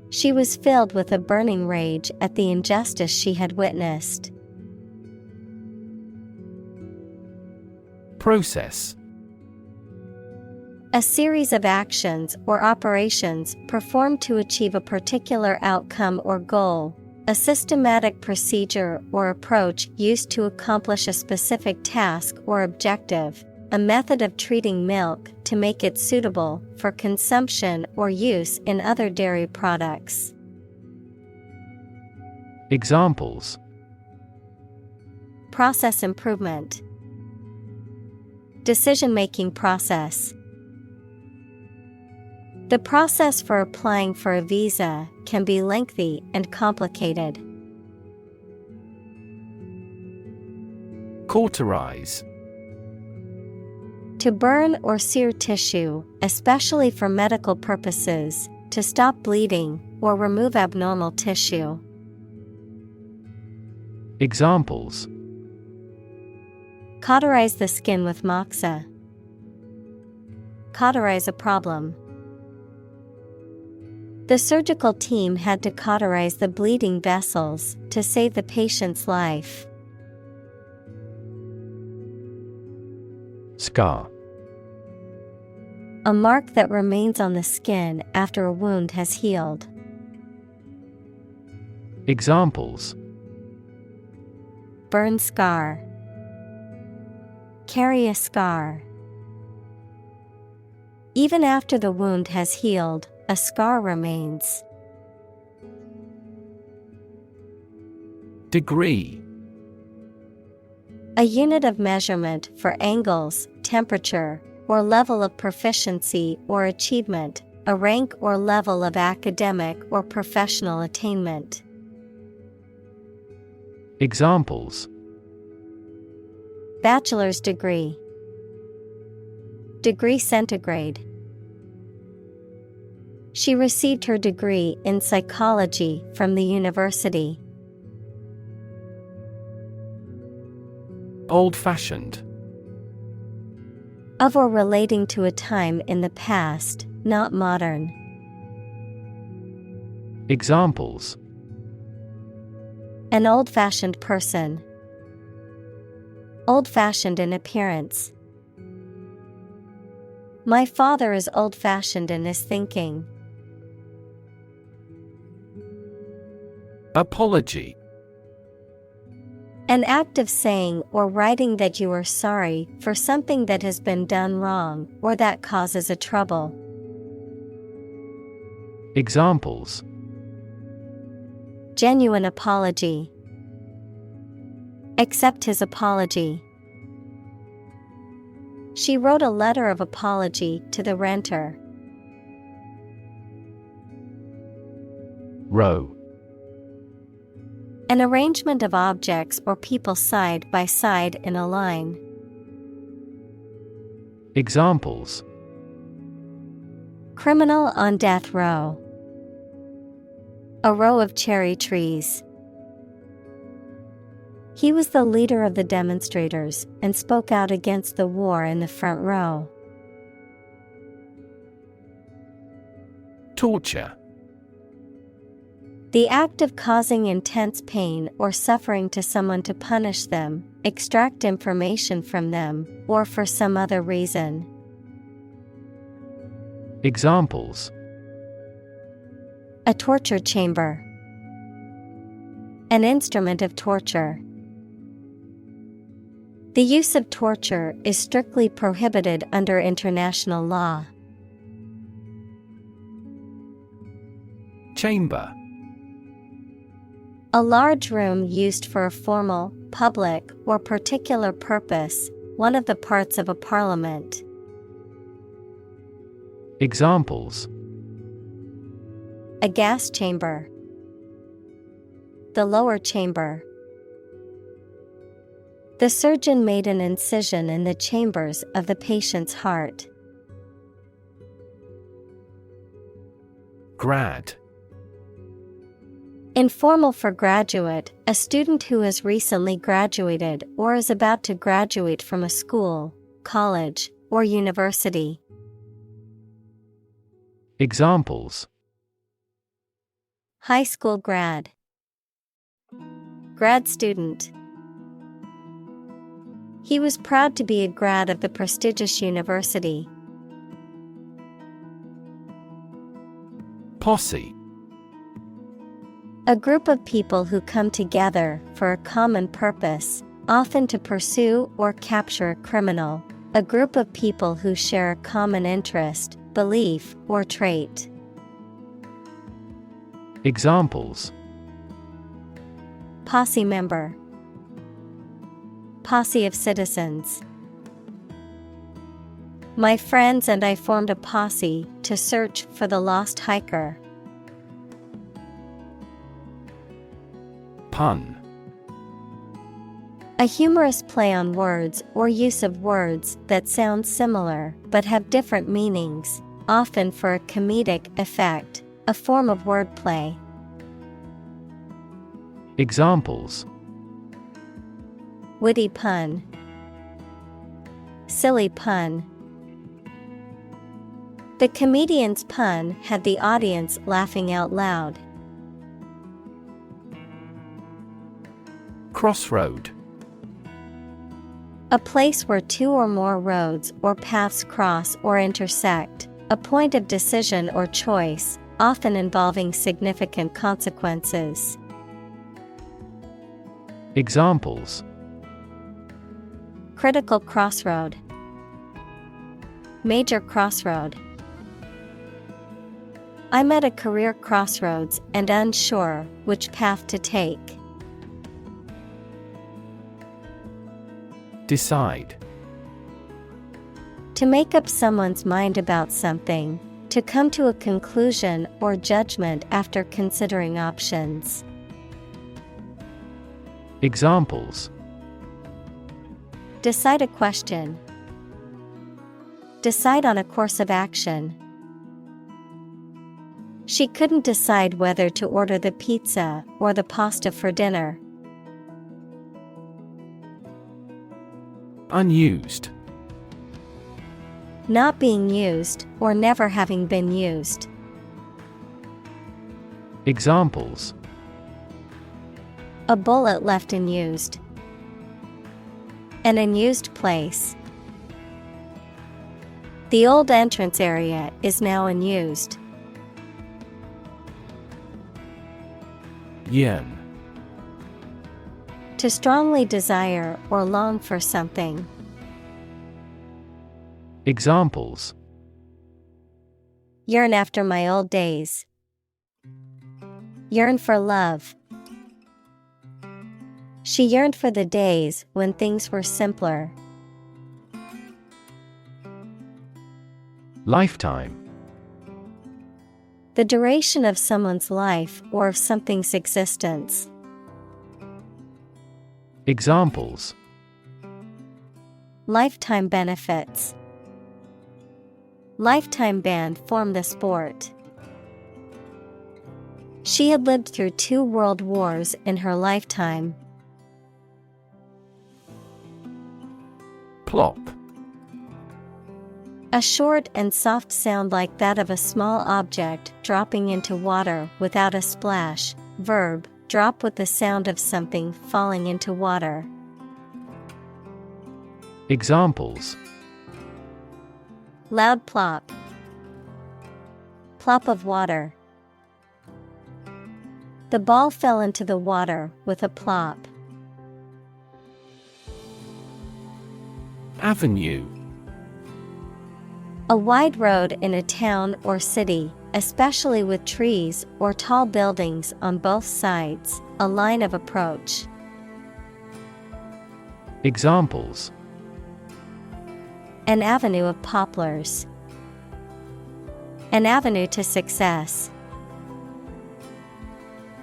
A: She was filled with a burning rage at the injustice she had witnessed.
B: Process.
A: A series of actions or operations performed to achieve a particular outcome or goal. A systematic procedure or approach used to accomplish a specific task or objective. A method of treating milk to make it suitable for consumption or use in other dairy products.
B: Examples:
A: Process improvement. Decision-making process. The process for applying for a visa can be lengthy and complicated.
B: Cauterize.
A: To burn or sear tissue, especially for medical purposes, to stop bleeding or remove abnormal tissue.
B: Examples:
A: Cauterize the skin with moxa. Cauterize a problem. The surgical team had to cauterize the bleeding vessels to save the patient's life.
B: Scar.
A: A mark that remains on the skin after a wound has healed.
B: Examples:
A: Burn scar. Carry a scar. Even after the wound has healed, a scar remains.
B: Degree.
A: A unit of measurement for angles, temperature, or level of proficiency or achievement, a rank or level of academic or professional attainment.
B: Examples:
A: Bachelor's degree. Degree centigrade. She received her degree in psychology from the university.
B: Old-fashioned.
A: Of or relating to a time in the past, not modern.
B: Examples:
A: An old-fashioned person. Old-fashioned in appearance. My father is old-fashioned in his thinking.
B: Apology.
A: An act of saying or writing that you are sorry for something that has been done wrong or that causes a trouble.
B: Examples:
A: Genuine apology. Accept his apology. She wrote a letter of apology to the renter.
B: Row.
A: An arrangement of objects or people side by side in a line.
B: Examples:
A: Criminal on death row. A row of cherry trees. He was the leader of the demonstrators and spoke out against the war in the front row.
B: Torture.
A: The act of causing intense pain or suffering to someone to punish them, extract information from them, or for some other reason.
B: Examples:
A: A torture chamber. An instrument of torture. The use of torture is strictly prohibited under international law.
B: Chamber.
A: A large room used for a formal, public, or particular purpose, one of the parts of a parliament.
B: Examples:
A: A gas chamber. The lower chamber. The surgeon made an incision in the chambers of the patient's heart.
B: Grad.
A: Informal for graduate, a student who has recently graduated or is about to graduate from a school, college, or university.
B: Examples:
A: High school grad. Grad student. He was proud to be a grad of the prestigious university.
B: Posse.
A: A group of people who come together for a common purpose, often to pursue or capture a criminal. A group of people who share a common interest, belief, or trait.
B: Examples:
A: Posse member. Posse of citizens. My friends and I formed a posse to search for the lost hiker.
B: Pun.
A: A humorous play on words or use of words that sound similar but have different meanings, often for a comedic effect, a form of wordplay.
B: Examples:
A: Witty pun. Silly pun. The comedian's pun had the audience laughing out loud.
B: Crossroad.
A: A place where two or more roads or paths cross or intersect, a point of decision or choice, often involving significant consequences.
B: Examples:
A: Critical crossroad. Major crossroad. I'm at a career crossroads and unsure which path to take.
B: Decide.
A: To make up someone's mind about something, to come to a conclusion or judgment after considering options.
B: Examples:
A: Decide a question. Decide on a course of action. She couldn't decide whether to order the pizza or the pasta for dinner.
B: Unused.
A: Not being used or never having been used.
B: Examples:
A: A bullet left unused. An unused place. The old entrance area is now unused.
B: Yearn.
A: To strongly desire or long for something.
B: Examples:
A: Yearn after my old days. Yearn for love. She yearned for the days when things were simpler.
B: Lifetime.
A: The duration of someone's life or of something's existence.
B: Examples:
A: Lifetime benefits. Lifetime ban formed the sport. She had lived through 2 world wars in her lifetime.
B: Plop.
A: A short and soft sound like that of a small object dropping into water without a splash. Verb, drop with the sound of something falling into water.
B: Examples:
A: Loud plop. Plop of water. The ball fell into the water with a plop.
B: Avenue.
A: A wide road in a town or city, especially with trees or tall buildings on both sides, a line of approach.
B: Examples:
A: An avenue of poplars. An avenue to success.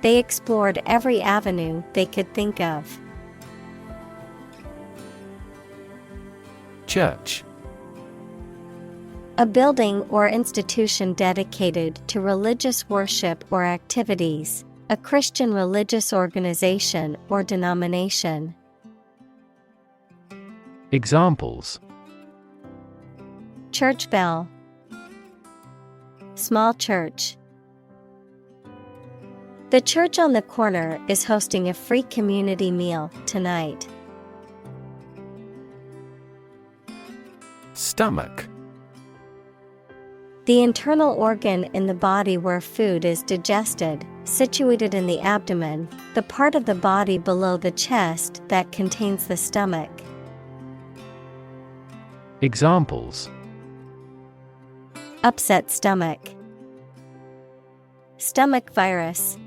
A: They explored every avenue they could think of.
B: Church.
A: A building or institution dedicated to religious worship or activities, a Christian religious organization or denomination.
B: Examples:
A: Church bell. Small church. The church on the corner is hosting a free community meal tonight.
B: Stomach.
A: The internal organ in the body where food is digested, situated in the abdomen, the part of the body below the chest that contains the stomach.
B: Examples:
A: Upset stomach. Stomach virus.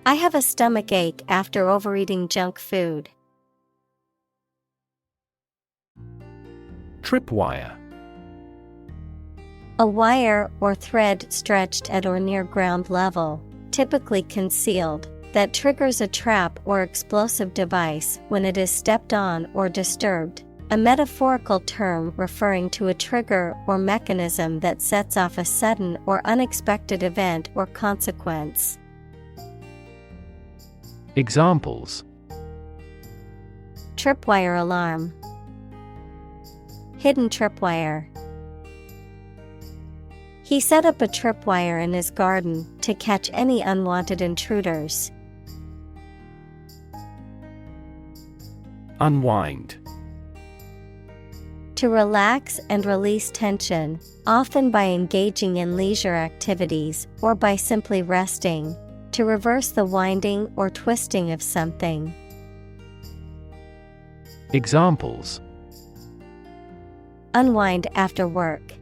A: I have a stomach ache after overeating junk food.
B: Tripwire.
A: A wire or thread stretched at or near ground level, typically concealed, that triggers a trap or explosive device when it is stepped on or disturbed. A metaphorical term referring to a trigger or mechanism that sets off a sudden or unexpected event or consequence.
B: Examples:
A: Tripwire alarm. Hidden tripwire. He set up a tripwire in his garden to catch any unwanted intruders.
B: Unwind.
A: To relax and release tension, often by engaging in leisure activities or by simply resting. To reverse the winding or twisting of something.
B: Examples:
A: Unwind after work.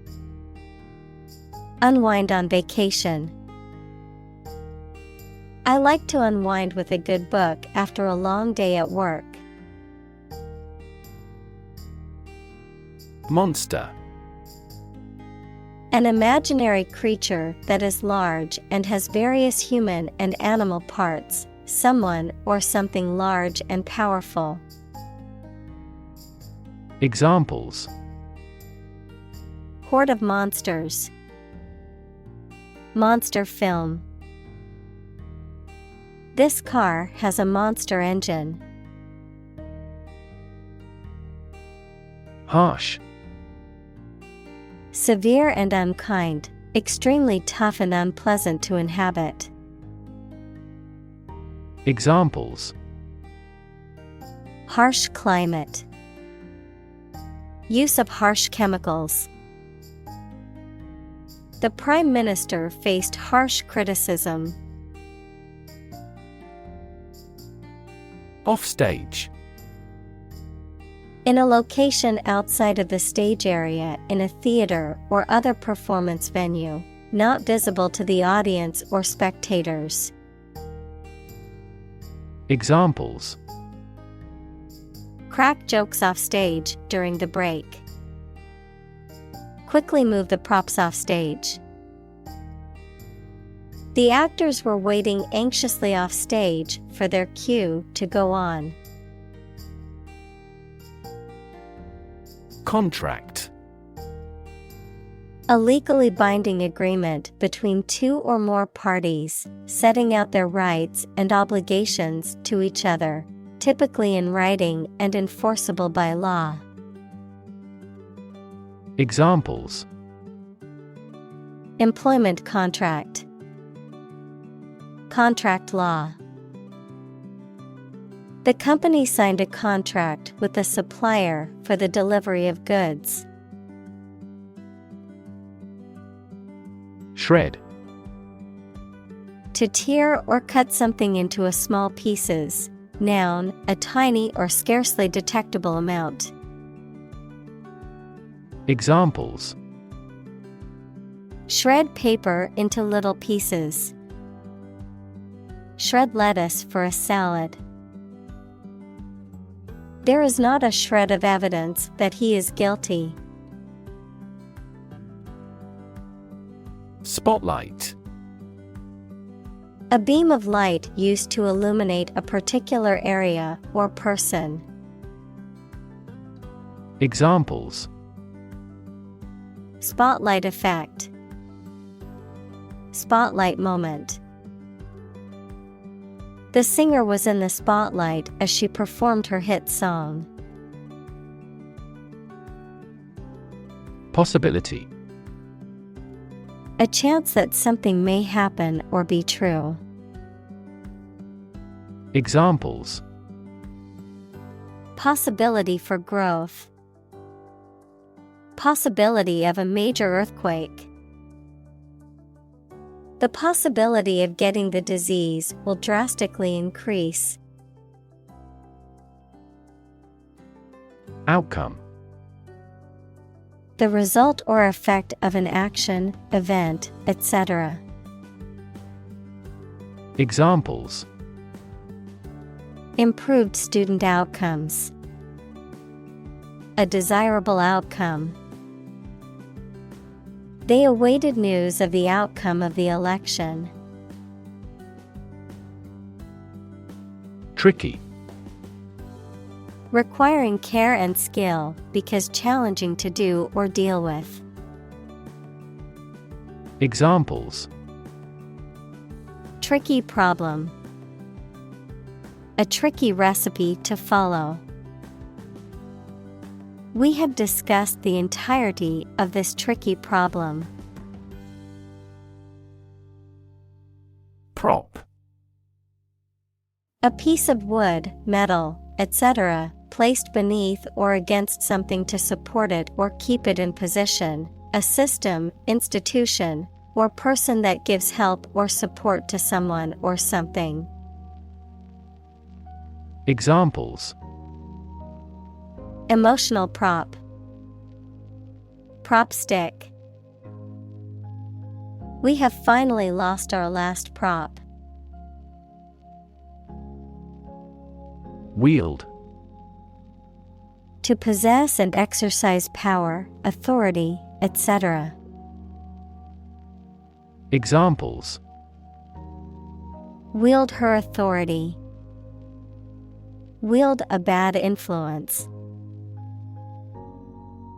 A: Unwind on vacation. I like to unwind with a good book after a long day at work.
B: Monster.
A: An imaginary creature that is large and has various human and animal parts, someone or something large and powerful.
B: Examples:
A: Horde of monsters. Monster film. This car has a monster engine.
B: Harsh.
A: Severe and unkind, extremely tough and unpleasant to inhabit.
B: Examples:
A: Harsh climate. Use of harsh chemicals. The Prime Minister faced harsh criticism.
B: Offstage.
A: In a location outside of the stage area in a theater or other performance venue, not visible to the audience or spectators.
B: Examples:
A: Crack jokes off stage during the break. Quickly move the props off stage. The actors were waiting anxiously off stage for their cue to go on.
B: Contract.
A: A legally binding agreement between two or more parties, setting out their rights and obligations to each other, typically in writing and enforceable by law.
B: Examples:
A: Employment contract, contract law. The company signed a contract with the supplier for the delivery of goods.
B: Shred.
A: To tear or cut something into a small pieces. Noun, a tiny or scarcely detectable amount.
B: Examples:
A: Shred paper into little pieces. Shred lettuce for a salad. There is not a shred of evidence that he is guilty.
B: Spotlight.
A: A beam of light used to illuminate a particular area or person.
B: Examples:
A: Spotlight effect. Spotlight moment. The singer was in the spotlight as she performed her hit song.
B: Possibility.
A: A chance that something may happen or be true.
B: Examples:
A: Possibility for growth. Possibility of a major earthquake. The possibility of getting the disease will drastically increase.
B: Outcome.
A: The result or effect of an action, event, etc.
B: Examples:
A: Improved student outcomes. A desirable outcome. They awaited news of the outcome of the election.
B: Tricky.
A: Requiring care and skill because challenging to do or deal with.
B: Examples:
A: Tricky problem. A tricky recipe to follow. We have discussed the entirety of this tricky problem.
B: Prop.
A: A piece of wood, metal, etc., placed beneath or against something to support it or keep it in position, a system, institution, or person that gives help or support to someone or something.
B: Examples:
A: Emotional prop. Prop stick. We have finally lost our last prop.
B: Wield.
A: To possess and exercise power, authority, etc.
B: Examples:
A: Wield her authority. Wield a bad influence.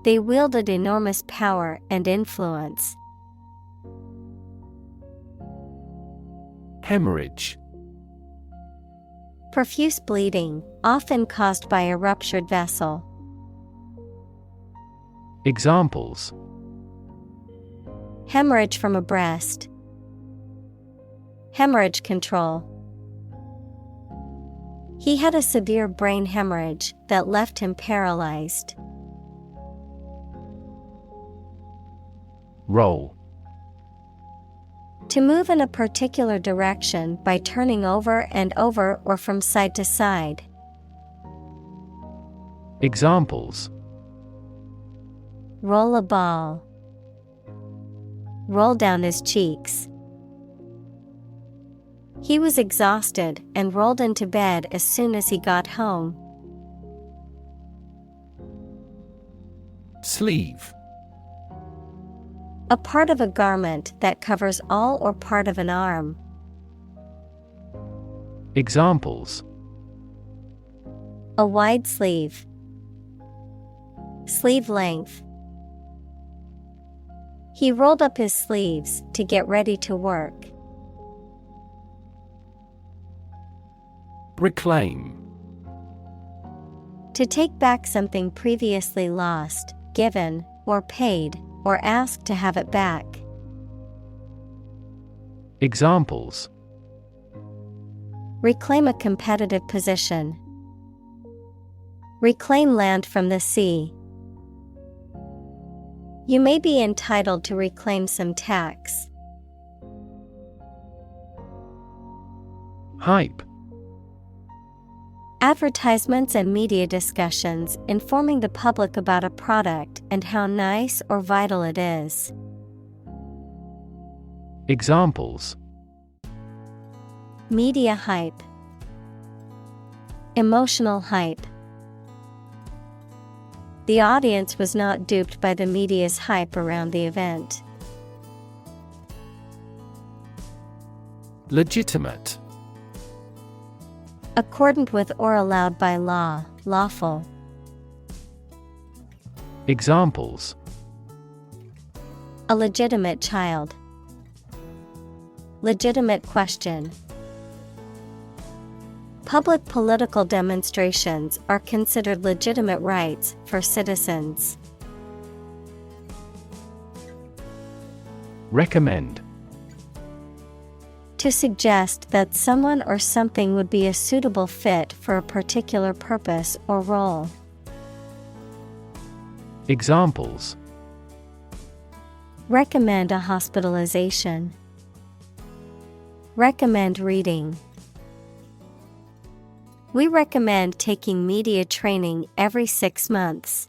A: They wielded enormous power and influence.
B: Hemorrhage.
A: Profuse bleeding, often caused by a ruptured vessel.
B: Examples:
A: Hemorrhage from a breast. Hemorrhage control. He had a severe brain hemorrhage that left him paralyzed.
B: Roll.
A: To move in a particular direction by turning over and over or from side to side.
B: Examples:
A: Roll a ball. Roll down his cheeks. He was exhausted and rolled into bed as soon as he got home.
B: Sleeve.
A: A part of a garment that covers all or part of an arm.
B: Examples:
A: A wide sleeve. Sleeve length. He rolled up his sleeves to get ready to work.
B: Reclaim.
A: To take back something previously lost, given, or paid, or ask to have it back.
B: Examples:
A: Reclaim a competitive position. Reclaim land from the sea. You may be entitled to reclaim some tax.
B: Hype.
A: Advertisements and media discussions informing the public about a product and how nice or vital it is.
B: Examples:
A: Media hype. Emotional hype. The audience was not duped by the media's hype around the event.
B: Legitimate.
A: Accordant with or allowed by law, lawful.
B: Examples:
A: A legitimate child. Legitimate question. Public political demonstrations are considered legitimate rights for citizens.
B: Recommend.
A: To suggest that someone or something would be a suitable fit for a particular purpose or role.
B: Examples:
A: Recommend a hospitalization. Recommend reading. We recommend taking media training every 6 months.